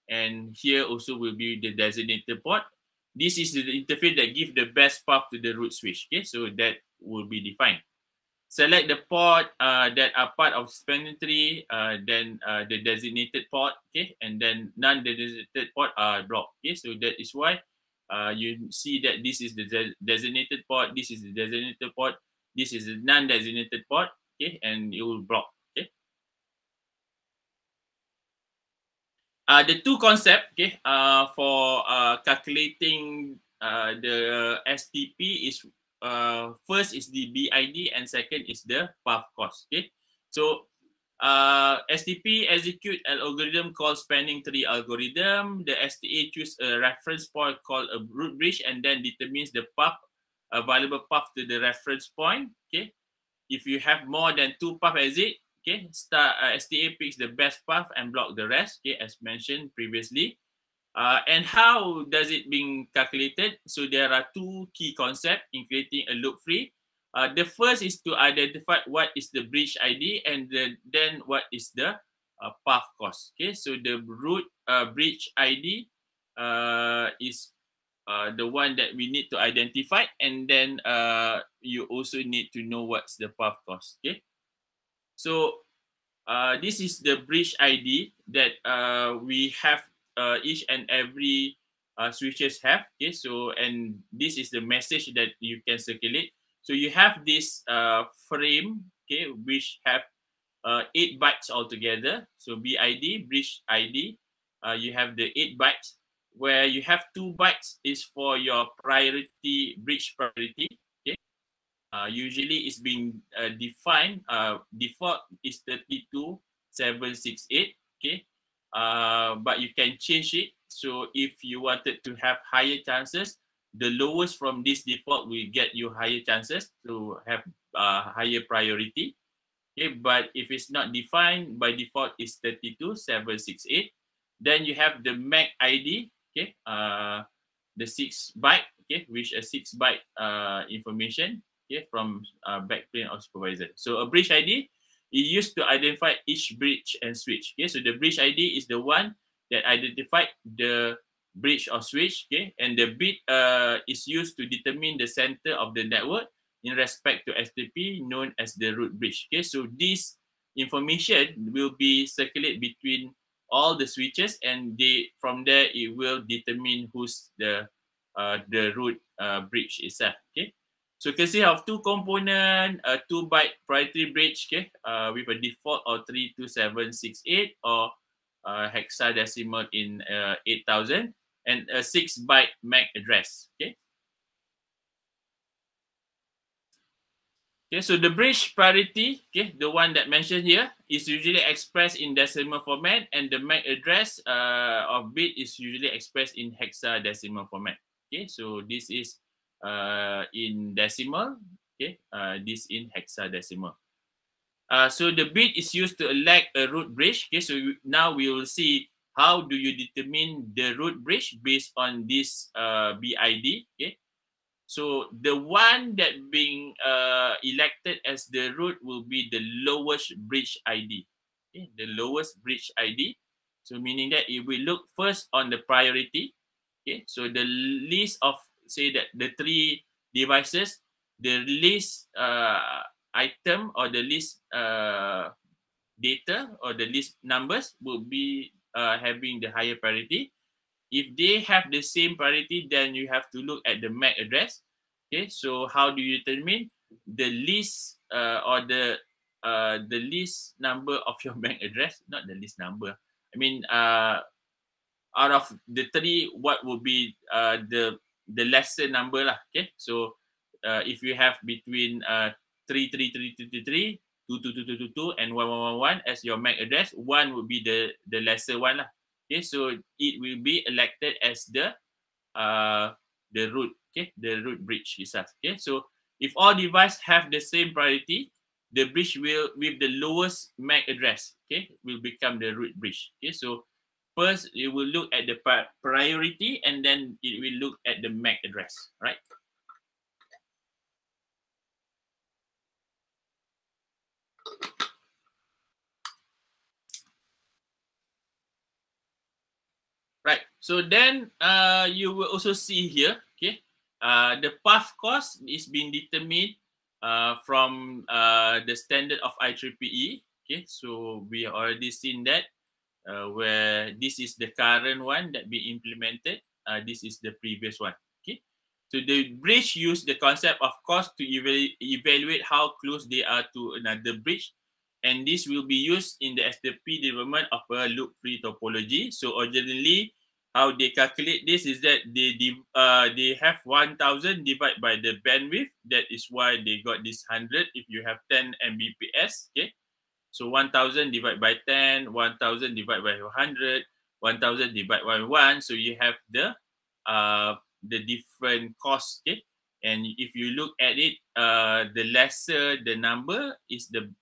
and here also will be the designated port. This is the interface that gives the best path to the root switch. Okay, so that will be defined. Select the port that are part of spanning tree, then the designated port, okay, and then non-designated port are blocked. Okay, so that is why you see that this is the designated port, this is the designated port, this is the non-designated port, okay, and it will block. Okay. The two concepts, okay, for calculating the STP is first is the BID and second is the path cost. Okay, so STP execute an algorithm called spanning tree algorithm. The STA choose a reference point called a root bridge and then determines the path available path to the reference point. Okay, if you have more than two path exit, okay, STA picks the best path and block the rest. Okay, as mentioned previously. And how does it being calculated? So there are two key concepts in creating a loop free. The first is to identify what is the bridge ID and then what is the path cost. Okay, so the root bridge ID is the one that we need to identify, and then you also need to know what's the path cost. Okay, so this is the bridge ID that we have each and every switches have. Okay, so and this is the message that you can circulate. So you have this frame, okay, which have 8 bytes altogether. So BID, bridge ID, you have the 8 bytes, where you have 2 bytes is for your priority, bridge priority. Okay, usually it's being defined, default is 32,768. Okay, but you can change it. So if you wanted to have higher chances, the lowest from this default will get you higher chances to have higher priority. Okay, but if it's not defined, by default is 32,768. Then you have the MAC ID, okay, the 6 byte, okay, which a 6 byte information, okay, from backplane or supervisor. So a bridge ID is used to identify each bridge and switch. Okay, so the bridge ID is the one that identified the bridge or switch. Okay, and the bit is used to determine the center of the network in respect to STP, known as the root bridge. Okay, so this information will be circulated between all the switches, and from there it will determine who's the root bridge itself. Okay, So consist of two component, a 2-byte proprietary bridge, okay, with a default of 32768 or hexadecimal in 8000, and a 6-byte MAC address, okay. Okay, so the bridge priority, okay, the one that mentioned here, is usually expressed in decimal format, and the MAC address of bit is usually expressed in hexadecimal format. Okay, so this is in decimal, okay, this in hexadecimal. So the bit is used to elect a root bridge. Okay, so now we will see how do you determine the root bridge based on this BID. Okay. So the one that being elected as the root will be the lowest bridge ID. Okay, the lowest bridge ID. So meaning that it will look first on the priority. Okay, so the list of, say that the 3 devices, the list item or the list data or the list numbers will be having the higher priority. If they have the same priority, then you have to look at the MAC address. Okay, so how do you determine the list or the list number of your MAC address? Not the list number. I mean, out of the 3, what would be the lesser number lah? Okay, so if you have between 33333, 22222, and 1111 as your MAC address, 1 would be the lesser one lah. Okay, so it will be elected as the root, okay, the root bridge itself. Okay, so if all devices have the same priority, the bridge will with the lowest MAC address, okay, will become the root bridge. Okay, so first it will look at the priority, and then it will look at the MAC address, right? Right. So then you will also see here, okay, the path cost is being determined from the standard of IEEE. Okay, so we already seen that where this is the current one that be implemented. This is the previous one. Okay, so the bridge use the concept of cost to evaluate how close they are to another bridge. And this will be used in the SDP development of a loop-free topology. So originally, how they calculate this is that they have 1,000 divided by the bandwidth. That is why they got this 100 if you have 10 Mbps. Okay, so 1,000 divided by 10, 1,000 divided by 100, 1,000 divided by 1. So you have the different costs. Okay, and if you look at it, the lesser the number is the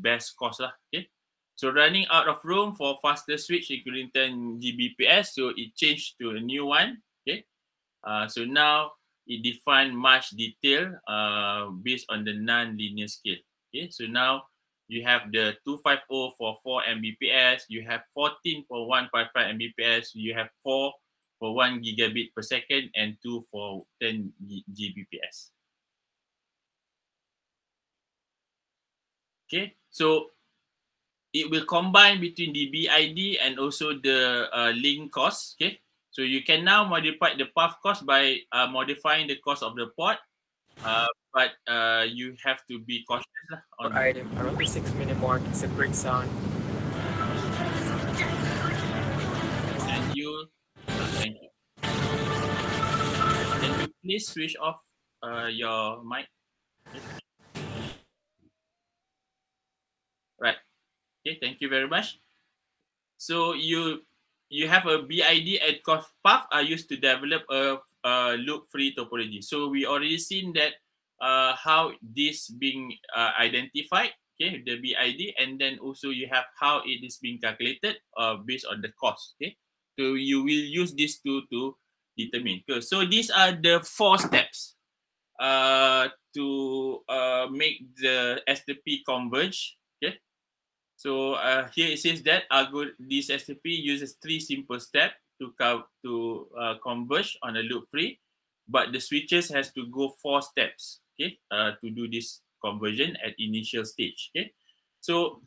best cost lah. Okay, so running out of room for faster switch including 10 Gbps, so it changed to a new one. Okay, so now it define much detail based on the non-linear scale. Okay, so now you have the 250 for 4 Mbps, you have 14 for 155 Mbps, you have 4 for 1 gigabit per second, and 2 for 10 Gbps. Okay, so it will combine between the BID and also the link cost. Okay, so you can now modify the path cost by modifying the cost of the port, but you have to be cautious on item around the 6-minute mark. It's a great sound. And you, thank you. Can you please switch off your mic? Right. Okay, thank you very much. So you have a BID and cost path are used to develop a loop-free topology. So we already seen that how this being identified, okay, the BID, and then also you have how it is being calculated based on the cost. Okay, so you will use these two to determine. Okay. So these are the 4 steps to make the SDP converge. Okay. So here it says that this SDP uses 3 simple steps to converge on a loop-free, but the switches has to go 4 steps, okay, to do this conversion at initial stage. Okay, so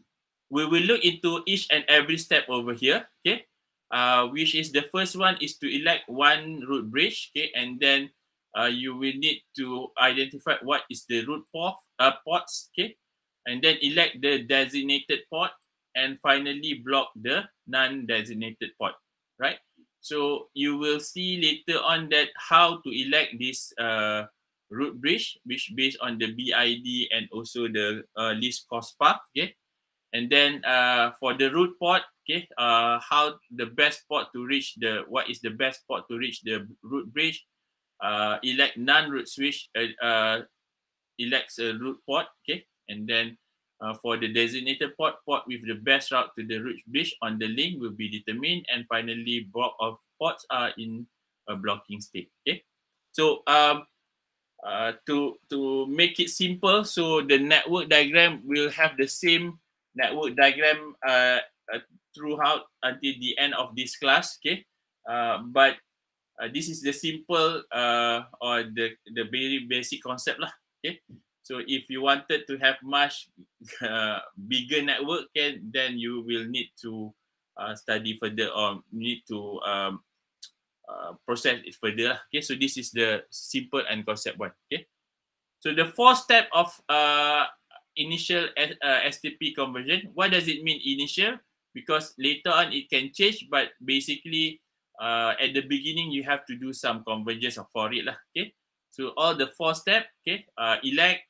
we will look into each and every step over here. Okay, which is the first one is to elect one root bridge. Okay, and then you will need to identify what is the root ports, okay, and then elect the designated port, and finally block the non-designated port, right? So you will see later on that how to elect this root bridge, which based on the BID and also the least cost path, okay. And then for the root port, okay, how the best port to reach what is the best port to reach the root bridge? Elect non-root switch, elects a root port, okay, and then for the designated port with the best route to the root bridge on the link will be determined, and finally block of ports are in a blocking state, okay. So to make it simple, so the network diagram will have the same network diagram throughout until the end of this class, okay. But this is the simple or the very basic concept lah, okay. So if you wanted to have much bigger network, then you will need to study further or need to process it further lah. Okay, so this is the simple and concept one. Okay, so the fourth step of initial STP conversion. What does it mean initial? Because later on it can change, but basically at the beginning you have to do some convergence for it lah. Okay, so all the four steps. Okay, elect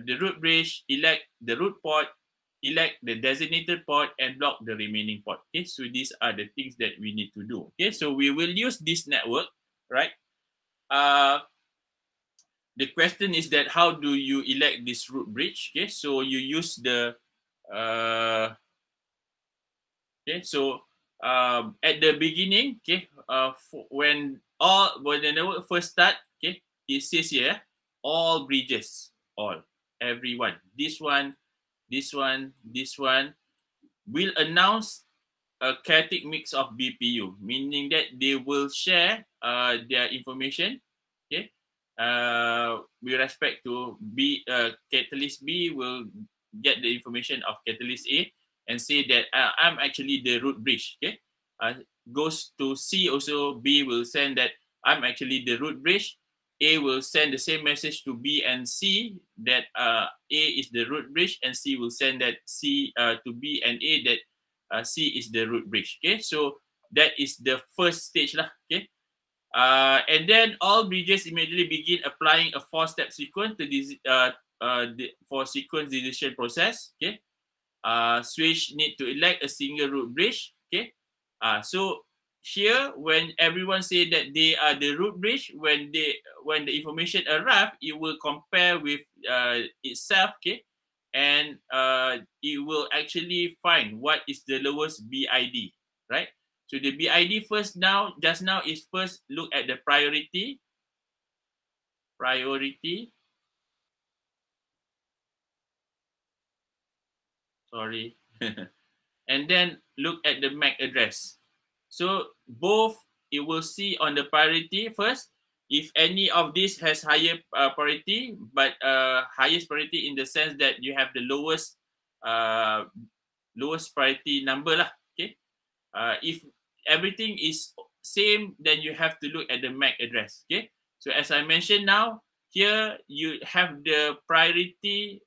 the root bridge, elect the root port, elect the designated port, and block the remaining port. Okay, so these are the things that we need to do. Okay, so we will use this network, right? The question is that how do you elect this root bridge? Okay, so you use the okay, so at the beginning, okay, when the network first start, okay, it says here all bridges, everyone, this one, this one, this one will announce a chaotic mix of BPU, meaning that they will share their information, okay, with respect to B, catalyst B will get the information of catalyst A and say that I'm actually the root bridge, okay. Goes to C also, B will send that I'm actually the root bridge. A will send the same message to B and C that A is the root bridge, and C will send that C to B and A that C is the root bridge. Okay, so that is the first stage lah. Okay, and then all bridges immediately begin applying a four-step sequence to this for sequence decision process. Okay, switch need to elect a single root bridge. Okay, so here when everyone say that they are the root bridge, when the information arrive, it will compare with itself, okay, and it will actually find what is the lowest BID, right? So the BID just now is first look at the priority, sorry, and then look at the MAC address. So both, you will see on the priority first, if any of this has higher priority, but highest priority in the sense that you have the lowest priority number lah. Okay, if everything is same, then you have to look at the MAC address. Okay, so as I mentioned now, here you have the priority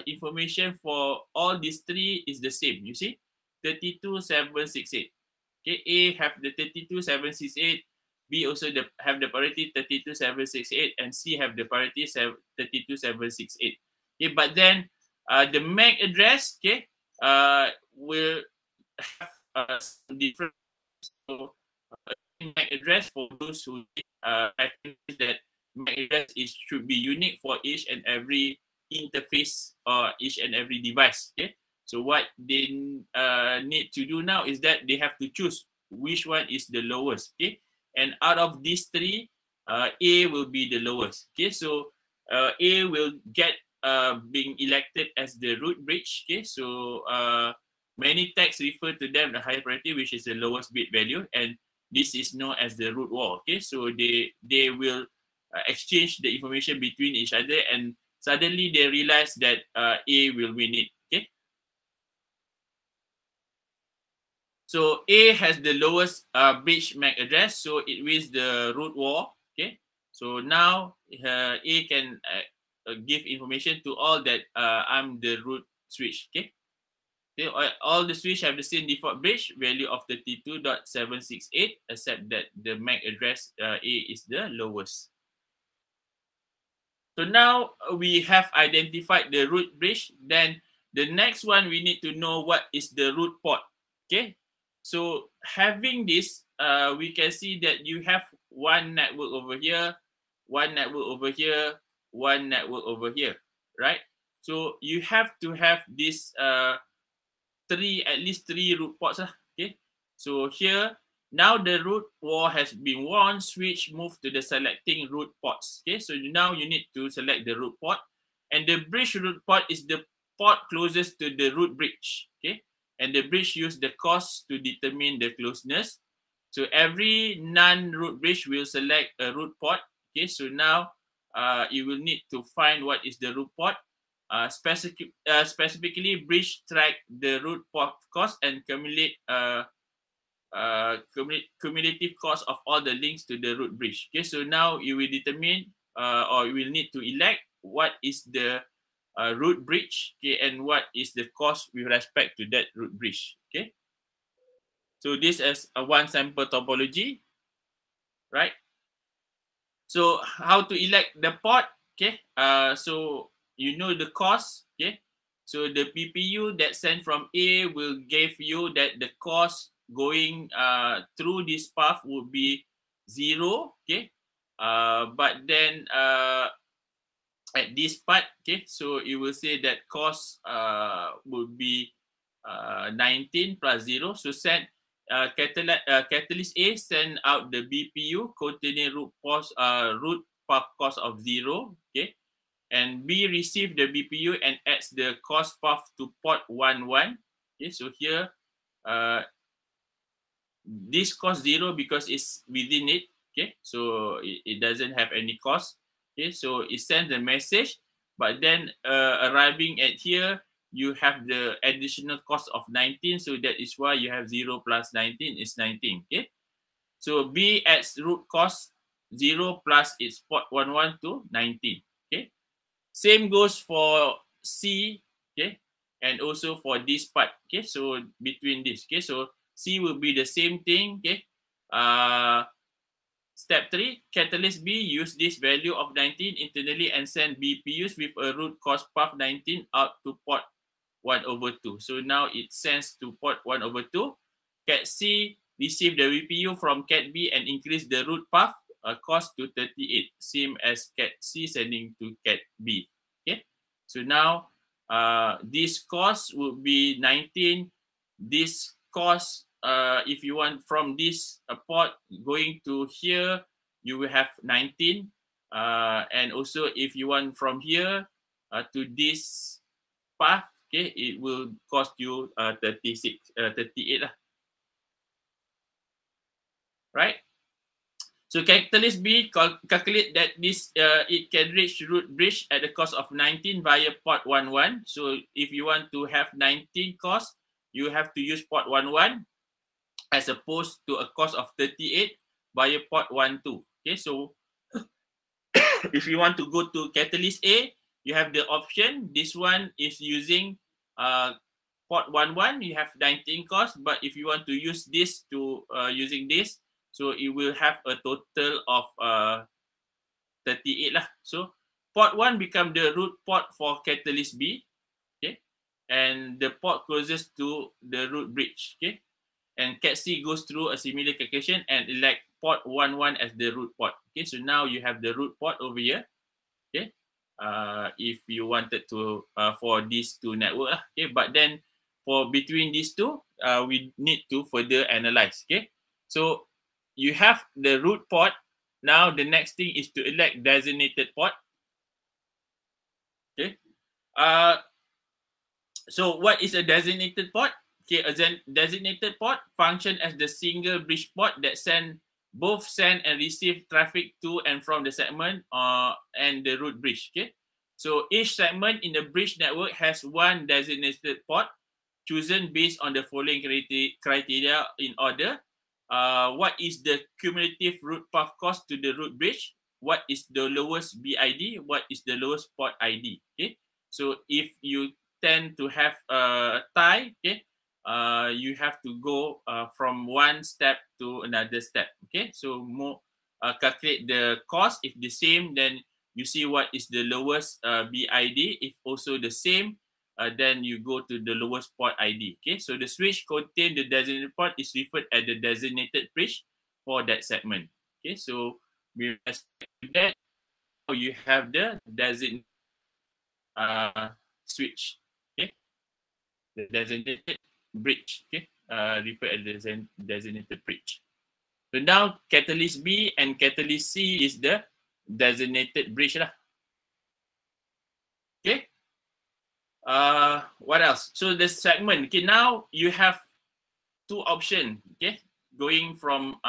information for all these three is the same. You see, 32768. Okay, A have the 32768, B also have the priority 32768, and C have the priority 32768. Okay, but then the MAC address, okay, will have some different. So MAC address for those who that MAC address should be unique for each and every interface or each and every device. Okay. So what they need to do now is that they have to choose which one is the lowest, okay? And out of these three, A will be the lowest, okay? So A will get being elected as the root bridge, okay? So many tags refer to them the higher priority, which is the lowest bit value, and this is known as the root wall, okay? So they will exchange the information between each other, and suddenly they realize that A will win it, okay? So A has the lowest bridge MAC address, so it wins the root war. Okay, So now A can give information to all that I'm the root switch. Okay. All the switch have the same default bridge value of 32.768, except that the MAC address A is the lowest. So now we have identified the root bridge. Then the next one, we need to know what is the root port. Okay. So having this, we can see that you have one network over here, one network over here, one network over here, right? So you have to have this at least three root ports. Okay. So here, now the root wall has been won, switch move to the selecting root ports. Okay. So now you need to select the root port, and the bridge root port is the port closest to the root bridge. Okay. And the bridge use the cost to determine the closeness. So every non-root bridge will select a root port. Okay. So now you will need to find what is the root port. Specifically, bridge track the root port cost and cumulative cost of all the links to the root bridge. Okay, so now you will determine or you will need to elect what is the root bridge, okay, and what is the cost with respect to that root bridge. Okay, so this is a one sample topology, right? So how to elect the port? Okay, so you know the cost. Okay, so the PPU that sent from A will give you that the cost going through this path would be 0. Okay, but then at this part, okay, so it will say that cost would be 19 plus 0. So send catalyst A send out the BPU containing root path cost of 0. Okay, and B receive the BPU and adds the cost path to port 11. Okay, so here this cost 0 because it's within it. Okay, so it doesn't have any cost. Okay, so it sends the message, but then arriving at here, you have the additional cost of 19. So that is why you have 0 plus 19 is 19. Okay, so B adds root cost 0 plus its port 11 to 19. Okay, same goes for C. Okay, and also for this part. Okay, so between this. Okay, so C will be the same thing. Okay, step 3, catalyst B use this value of 19 internally and send BPUs with a root cost path 19 out to port 1/2. So now it sends to port 1/2. Cat C receive the BPU from Cat B and increase the root path cost to 38, same as Cat C sending to Cat B. Okay, so now this cost would be 19. This cost, if you want from this port going to here, you will have 19. And also if you want from here to this path, okay, it will cost you 38 lah. Right? So catalyst B calculate that this it can reach root bridge at the cost of 19 via port 11. So if you want to have 19 cost, you have to use port 11 as opposed to a cost of 38 via port 12. Okay, so if you want to go to catalyst A, you have the option. This one is using port 11. You have 19 cost, but if you want to use this to using this, so it will have a total of 38 lah. So port 1 become the root port for catalyst B. Okay, and the port closest to the root bridge. Okay, and Cat C goes through a similar calculation and elect port 11 as the root port. Okay, so now you have the root port over here. Okay, if you wanted to for these two network lah. Okay, but then for between these two, we need to further analyze. Okay, so you have the root port. Now the next thing is to elect designated port. Okay. So what is a designated port? Okay, a designated port function as the single bridge port that send and receive traffic to and from the segment and the root bridge. Okay. So each segment in the bridge network has one designated port chosen based on the following criteria in order. What is the cumulative root path cost to the root bridge? what is the lowest BID, what is the lowest port ID. Okay, so if you tend to have a tie, okay, you have to go from one step to another step. Okay, so more calculate the cost. If the same, then you see what is the lowest BID. If also the same, then you go to the lowest port ID. Okay, so the switch contain the designated port is referred as the designated bridge for that segment. Okay, so with respect to that, you have the designated switch. Okay, the designated bridge. Okay, referred as the designated bridge. So now catalyst B and catalyst C is the designated bridge lah. Okay. What else? So the segment. Okay, now you have two options. Okay, going from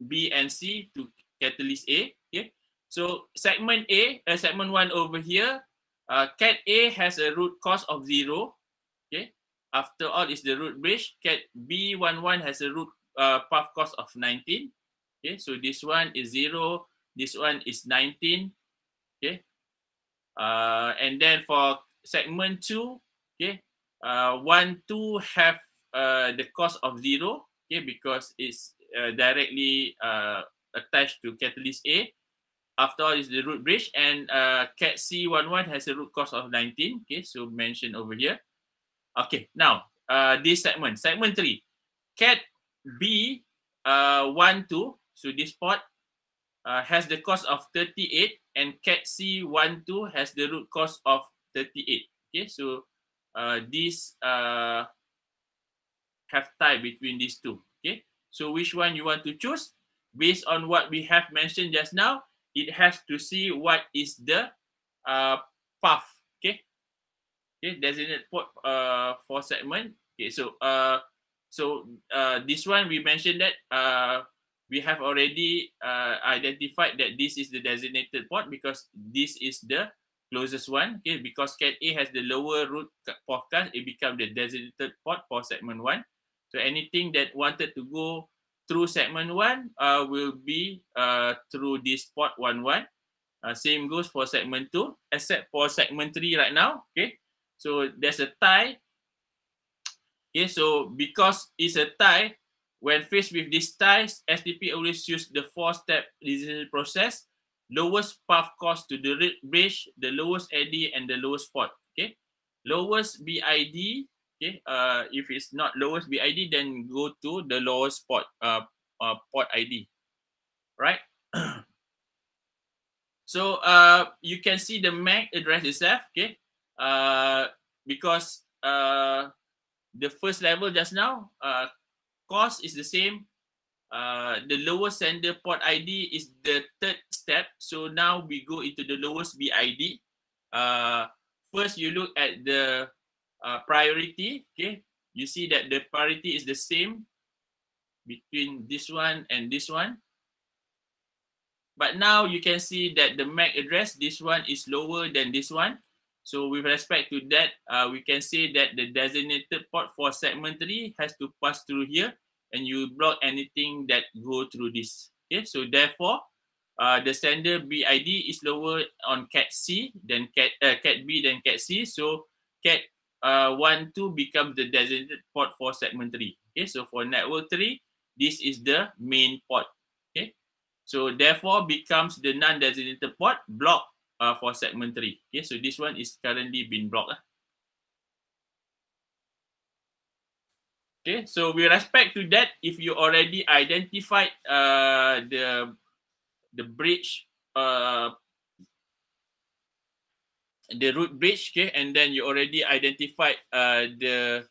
B and C to catalyst A. Okay, so segment A, segment 1 over here, cat A has a root cost of 0. Okay, after all is the root bridge. Cat B11 has a root path cost of 19. Okay, so this one is 0, this one is 19. Okay, and then for segment 2, okay, 1, 2 have the cost of 0. Okay, because it's directly attached to catalyst A. After all is the root bridge, and cat C11 has a root cost of 19. Okay, so mentioned over here. Okay, now this segment 3, cat B12, so this port has the cost of 38, and cat C12 has the root cost of 38. Okay, so this have tie between these two. Okay, so which one you want to choose? Based on what we have mentioned just now, it has to see what is the path. Okay, okay, designated port for segment. Okay, so this one we mentioned that we have already identified that this is the designated port because this is the closest one. Okay, because cat A has the lower root podcast, it becomes the designated port for segment 1. So anything that wanted to go through segment 1 will be through this port 11. Same goes for segment 2, except for segment 3 right now. Okay, so there's a tie. Okay, so because it's a tie, when faced with these ties, STP always use the 4-step decision process: lowest path cost to the bridge, the lowest AD, and the lowest port. Okay, lowest BID. Okay, if it's not lowest BID, then go to the lowest port port ID, right? So you can see the MAC address itself. Okay, because the first level just now, cost is the same. The lowest sender port ID is the 3rd step. So now we go into the lowest BID. First, you look at the priority. Okay, you see that the priority is the same between this one and this one. But now you can see that the MAC address, this one is lower than this one. So with respect to that, we can say that the designated port for segment 3 has to pass through here, and you block anything that go through this. Okay, so therefore, the sender BID is lower on cat C than cat B than cat C. So cat 1, 2 becomes the designated port for segment 3. Okay, so for network 3, this is the main port. Okay, so therefore becomes the non-designated port block for segment 3. Okay, so this one is currently been blocked. Okay, so with respect to that, if you already identified the bridge, the root bridge, okay, and then you already identified the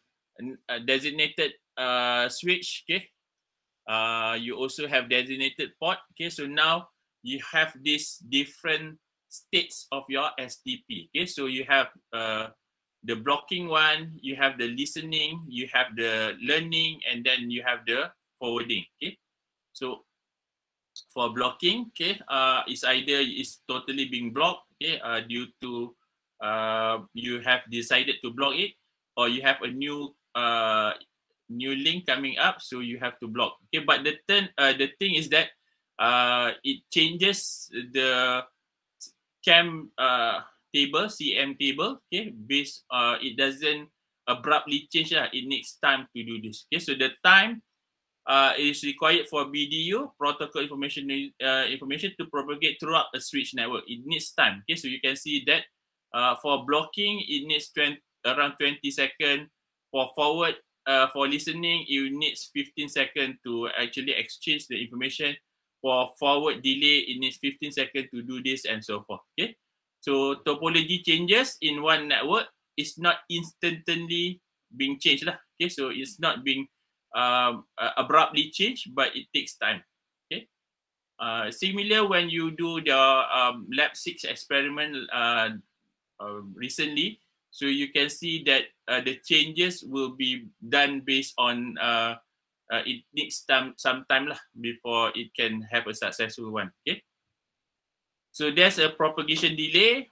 designated switch, okay, you also have designated port. Okay, so now you have these different states of your STP. Okay, so you have the blocking one, you have the listening, you have the learning, and then you have the forwarding. Okay, so for blocking, okay, it's either it's totally being blocked, okay, due to you have decided to block it, or you have a new link coming up, so you have to block. Okay, but the thing is that it changes the CAM table, CM table, okay, based, it doesn't abruptly change, it needs time to do this. Okay, so the time is required for BDU, protocol information to propagate throughout a switch network. It needs time. Okay, so you can see that for blocking, it needs around 20 seconds. For forward, for listening, it needs 15 seconds to actually exchange the information. For forward delay, it needs 15 seconds to do this and so forth. Okay, so topology changes in one network is not instantly being changed lah. Okay, so it's not being abruptly changed, but it takes time. Okay. Similar when you do the lab 6 experiment recently, so you can see that the changes will be done based on it needs some time lah before it can have a successful one. Okay. So there's a propagation delay,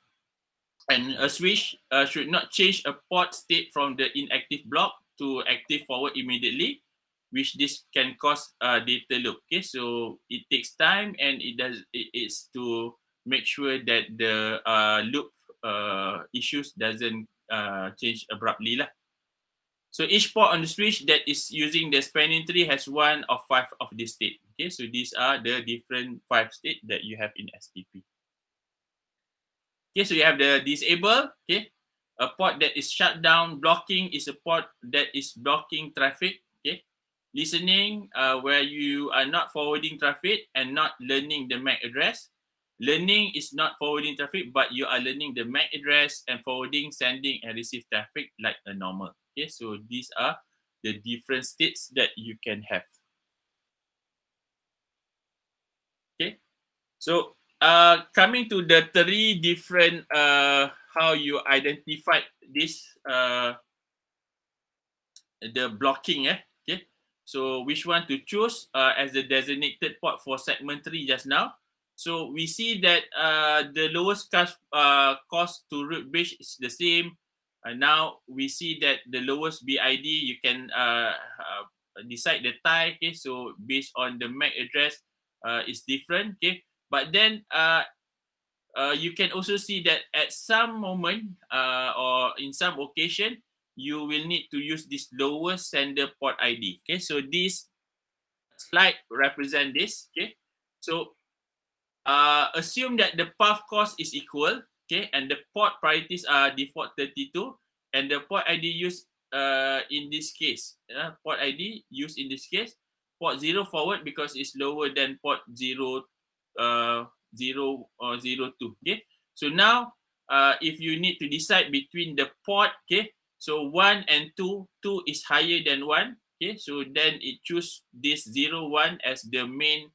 and a switch should not change a port state from the inactive block to active forward immediately, which this can cause data loop. Okay, so it takes time, and it's to make sure that the loop issues doesn't change abruptly lah. So each port on the switch that is using the spanning tree has one of 5 of this state. Okay, so these are the different 5 states that you have in STP. Okay, so you have the disable. Okay, a port that is shut down. Blocking is a port that is blocking traffic. Okay, listening, where you are not forwarding traffic and not learning the MAC address. Learning is not forwarding traffic, but you are learning the MAC address and forwarding, sending, and receive traffic like a normal. Okay, so these are the different states that you can have. Okay, so coming to the 3 different how you identify this the blocking. Okay, so which one to choose as the designated port for segment 3 just now. So we see that the lowest cost to root bridge is the same. Now we see that the lowest BID, you can decide the tie. Okay, so based on the MAC address is different. Okay, but then you can also see that at some moment or in some occasion, you will need to use this lowest sender port ID. Okay, so this slide represent this. Okay, so assume that the path cost is equal, okay, and the port priorities are default 32, and the port ID used in this case, port ID used in this case, port 0 forward because it's lower than port 0, 0 or 02. Okay, so now if you need to decide between the port, okay, so 1 and 2, 2 is higher than 1. Okay, so then it choose this 01 as the main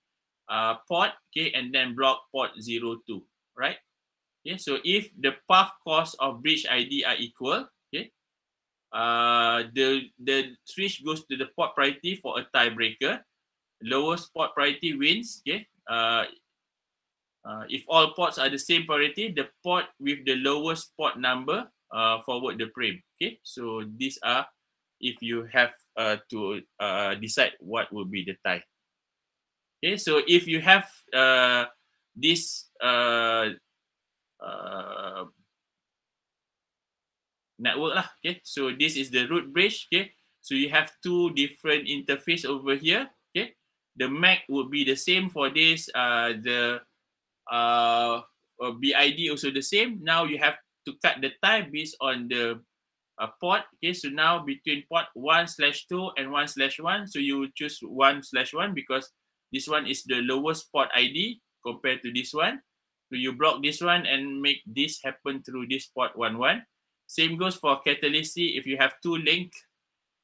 port, okay, and then block port 02, right? Okay, so if the path cost of bridge ID are equal, okay, the switch goes to the port priority for a tiebreaker. Lowest port priority wins. Okay, if all ports are the same priority, the port with the lowest port number forward the frame. Okay, so these are if you have to decide what will be the tie. Okay, so if you have this network lah, okay, so this is the root bridge. Okay, so you have 2 different interface over here. Okay, the MAC would be the same for this. The BID also the same. Now you have to cut the tie based on the port. Okay, so now between port 1/2 and 1/1, so you will choose 1/1 because this one is the lowest port ID compared to this one. So you block this one and make this happen through this port 11. Same goes for catalyst C if you have 2 link.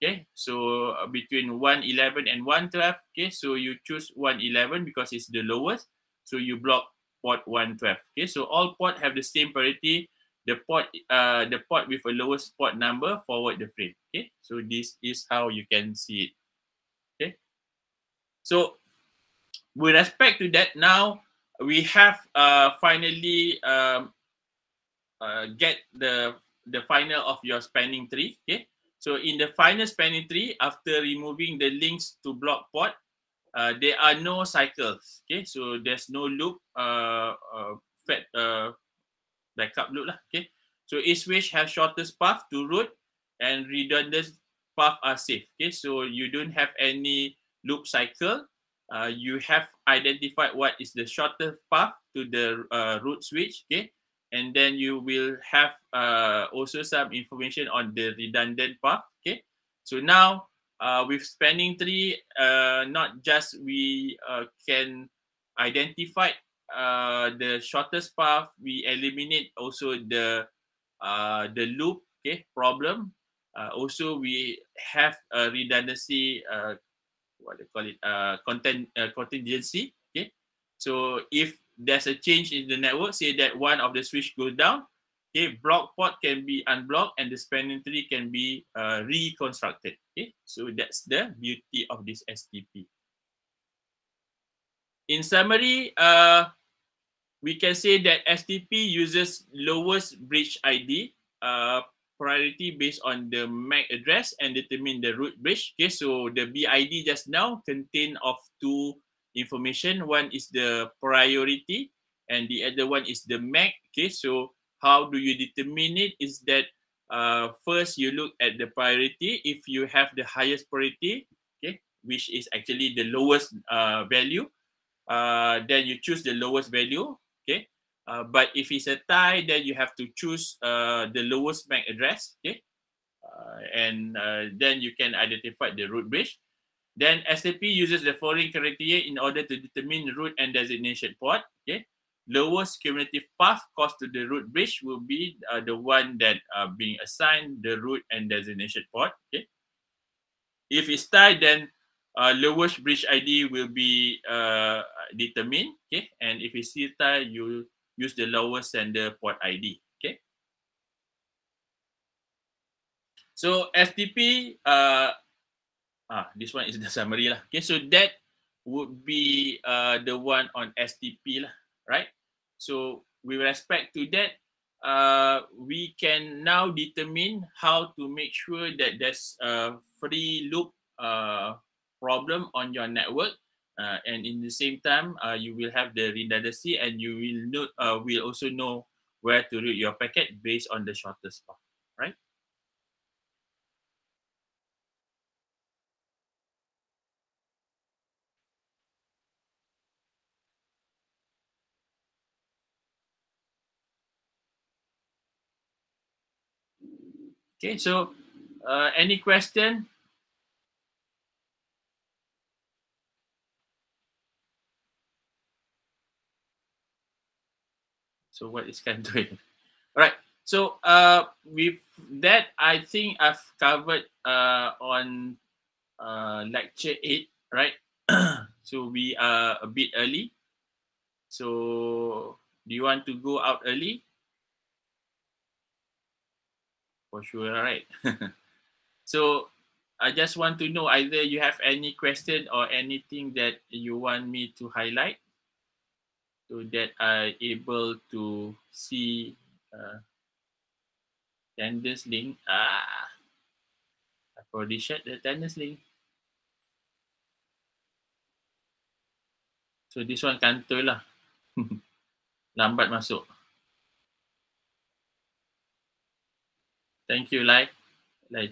Okay, so between 111 and 112. Okay, so you choose 111 because it's the lowest. So you block port 112. Okay, so all port have the same priority. The port with a lowest port number forward the frame. Okay, so this is how you can see it. Okay, so with respect to that, now we have finally get the final of your spanning tree. Okay, so in the final spanning tree, after removing the links to block port, there are no cycles. Okay, so there's no loop, backup loop lah. Okay, so each switch has shortest path to root and redundant path are safe. Okay, so you don't have any loop cycle. You have identified what is the shortest path to the root switch. Okay, and then you will have also some information on the redundant path. Okay, so now with spanning tree, not just we can identify the shortest path, we eliminate also the loop, okay, problem. Also, we have a redundancy, what they call it, contingency. Okay, so if there's a change in the network, say that one of the switch goes down, okay, block port can be unblocked and the spanning tree can be reconstructed. Okay, so that's the beauty of this STP. In summary, we can say that STP uses lowest bridge ID priority based on the MAC address and determine the root bridge. Okay, so the BID just now contain of two information. One is the priority and the other one is the MAC. Okay, so how do you determine it? Is that first you look at the priority. If you have the highest priority, okay, which is actually the lowest value, then you choose the lowest value. Okay, but if it's a tie, then you have to choose the lowest MAC address. Okay, and then you can identify the root bridge. Then STP uses the following criteria in order to determine root and designation port. Okay, lowest cumulative path cost to the root bridge will be the one that being assigned the root and designation port. Okay, if it's tied, then lowest bridge ID will be determined. Okay, and if it's still tied, you use the lowest sender port ID. Okay, so STP, this one is the summary lah. Okay, so that would be the one on STP lah, right? So with respect to that, we can now determine how to make sure that there's a free loop problem on your network, and in the same time, you will have the redundancy, and you will also know where to route your packet based on the shortest path, right? Okay, so any question? So what is Khan doing? All right. So with that, I think I've covered on lecture 8, right? So we are a bit early. So do you want to go out early? For sure, right? So I just want to know either you have any question or anything that you want me to highlight so that I'm able to see attendance link. I've already shared the attendance link. So this one kantor lah. Lambat masuk. Thank you, Lai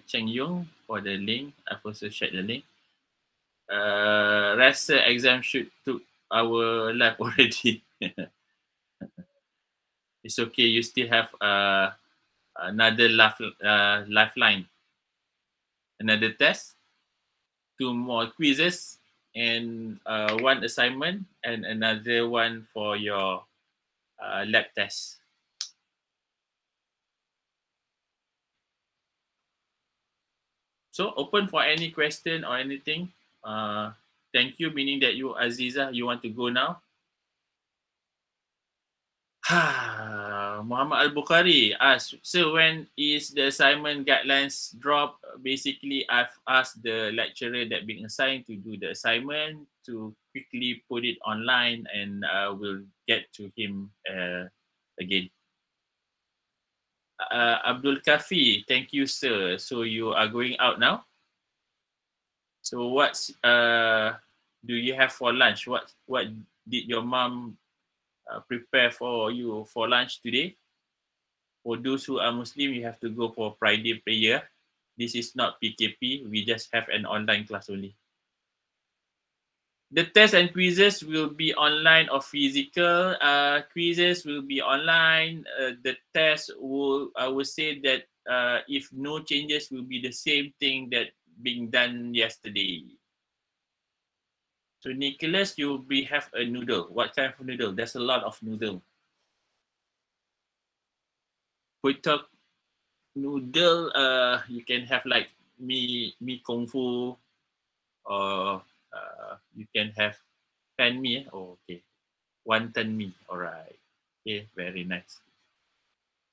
Cheng Yung, for the link. I've also shared the link. Rasa exam should took our life already. It's okay. You still have another lifeline, another test, 2 more quizzes, and 1 assignment, and another one for your lab test. So open for any question or anything. Thank you, meaning that you, Aziza, you want to go now? Muhammad Al-Bukhari asked, so when is the assignment guidelines drop? Basically, I've asked the lecturer that being assigned to do the assignment to quickly put it online, and we'll get to him again. Abdul Kafi, thank you, sir. So you are going out now? So what's do you have for lunch? What did your mom prepare for you for lunch today? For those who are Muslim, you have to go for Friday prayer. This is not PKP. We just have an online class only. The tests and quizzes will be online or physical. Quizzes will be online. The test will, I would say that if no changes, will be the same thing that being done yesterday. So Nicholas, you will have a noodle. What kind of noodle? There's a lot of noodle. Putok noodle, you can have like mee kung fu, or you can have pan mee. Oh, okay. Wonton mee. All right. Okay, very nice.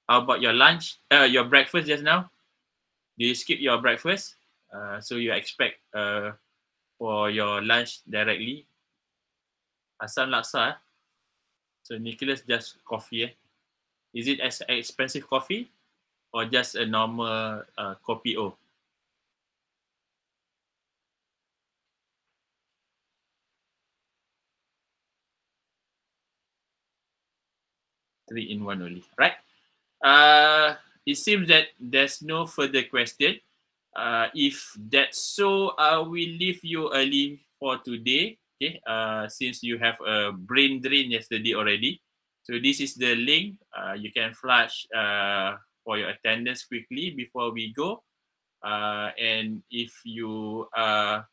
How about your lunch? Your breakfast just now? Do you skip your breakfast? So you expect for your lunch directly? Asam laksa. So Nicholas just coffee. Is it as expensive coffee or just a normal kopi O? Three in one only, right? It seems that there's no further question. If that's so, I will leave you early for today. Okay, since you have a brain drain yesterday already. So this is the link. You can flash for your attendance quickly before we go. And if you have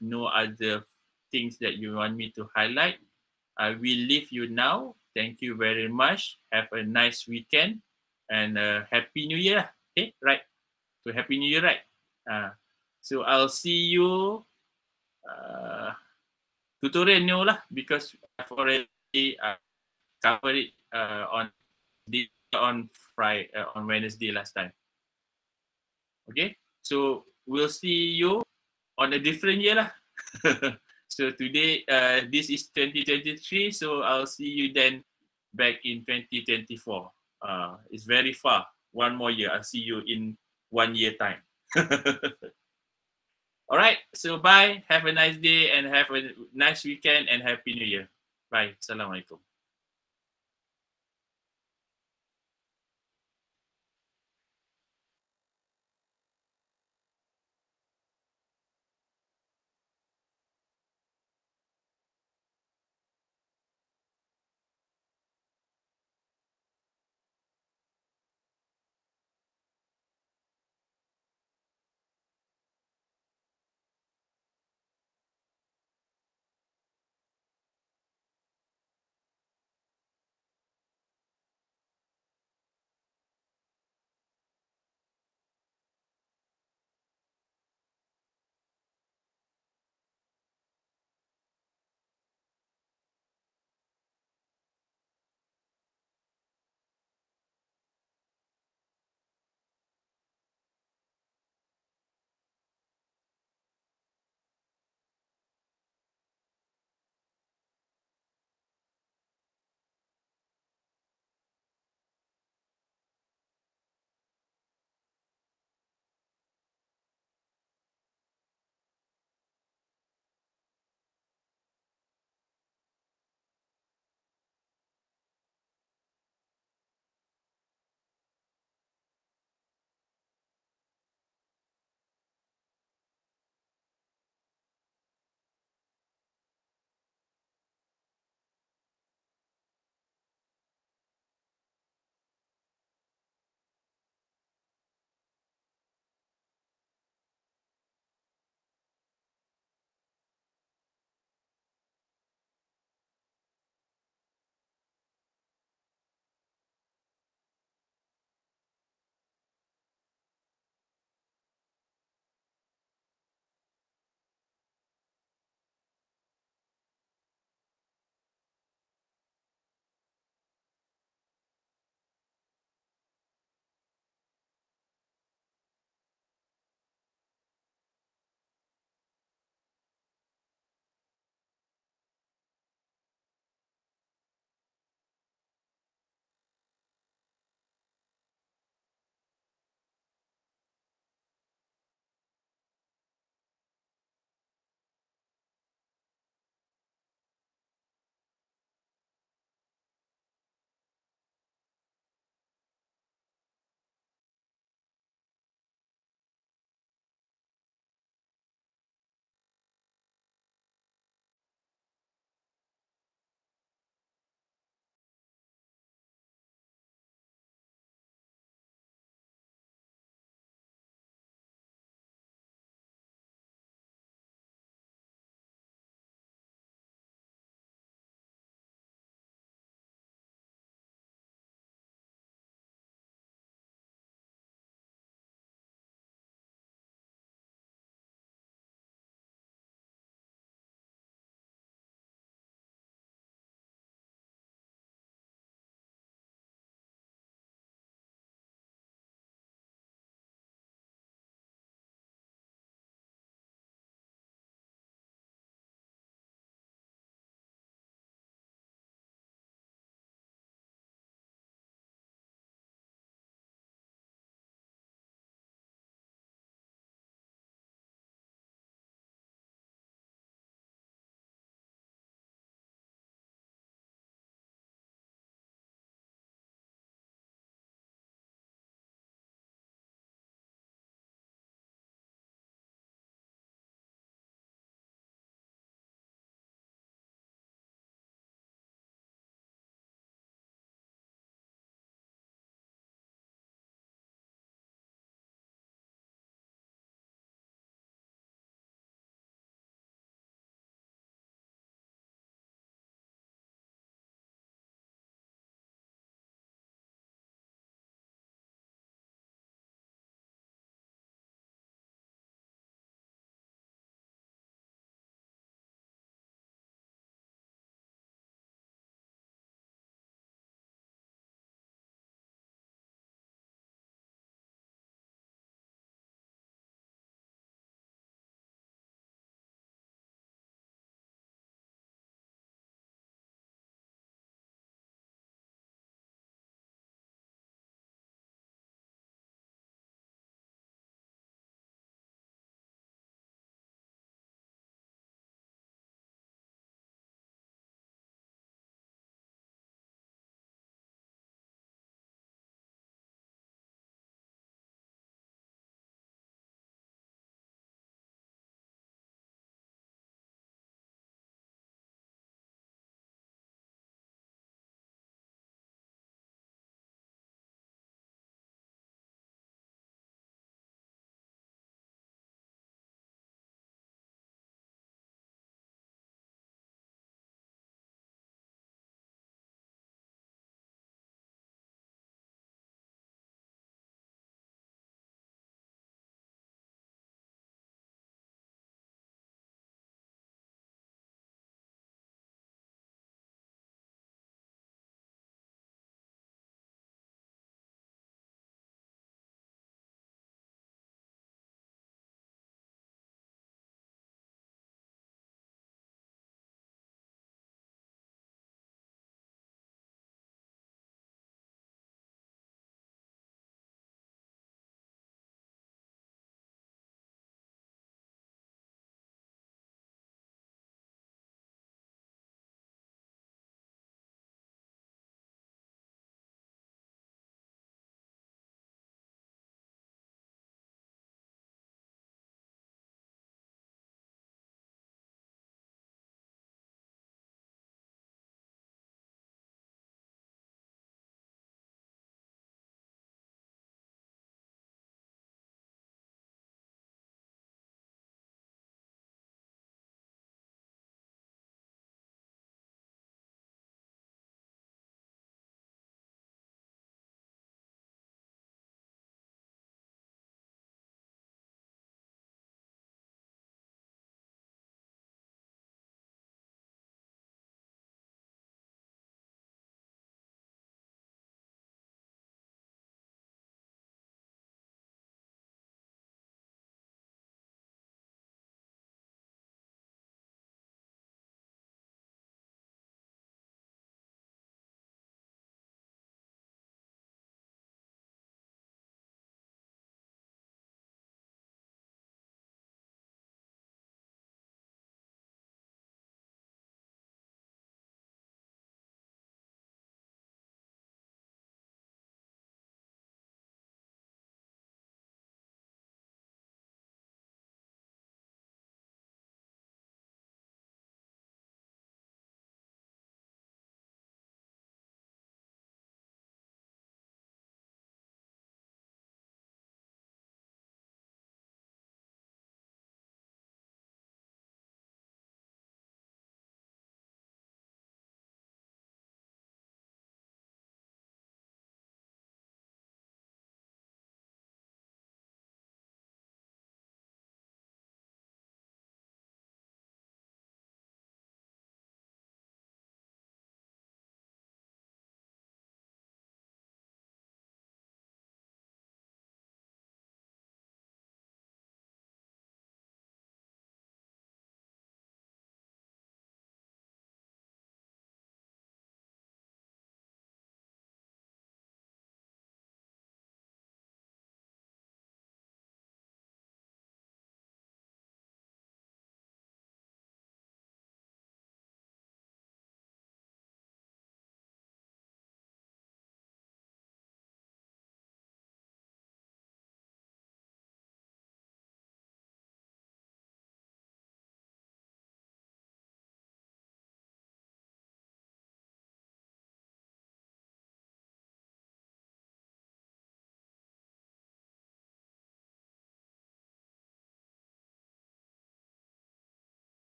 no other things that you want me to highlight, I will leave you now. Thank you very much. Have a nice weekend and Happy New Year. Okay, right? So Happy New Year, right? So I'll see you tutorial new lah, because I've already covered it on Friday, on Wednesday last time. Okay, so we'll see you on a different year lah. So today, this is 2023. So I'll see you then back in 2024. It's very far. One more year. I'll see you in 1 year time. All right. So bye. Have a nice day and have a nice weekend and Happy New Year. Bye. Assalamualaikum.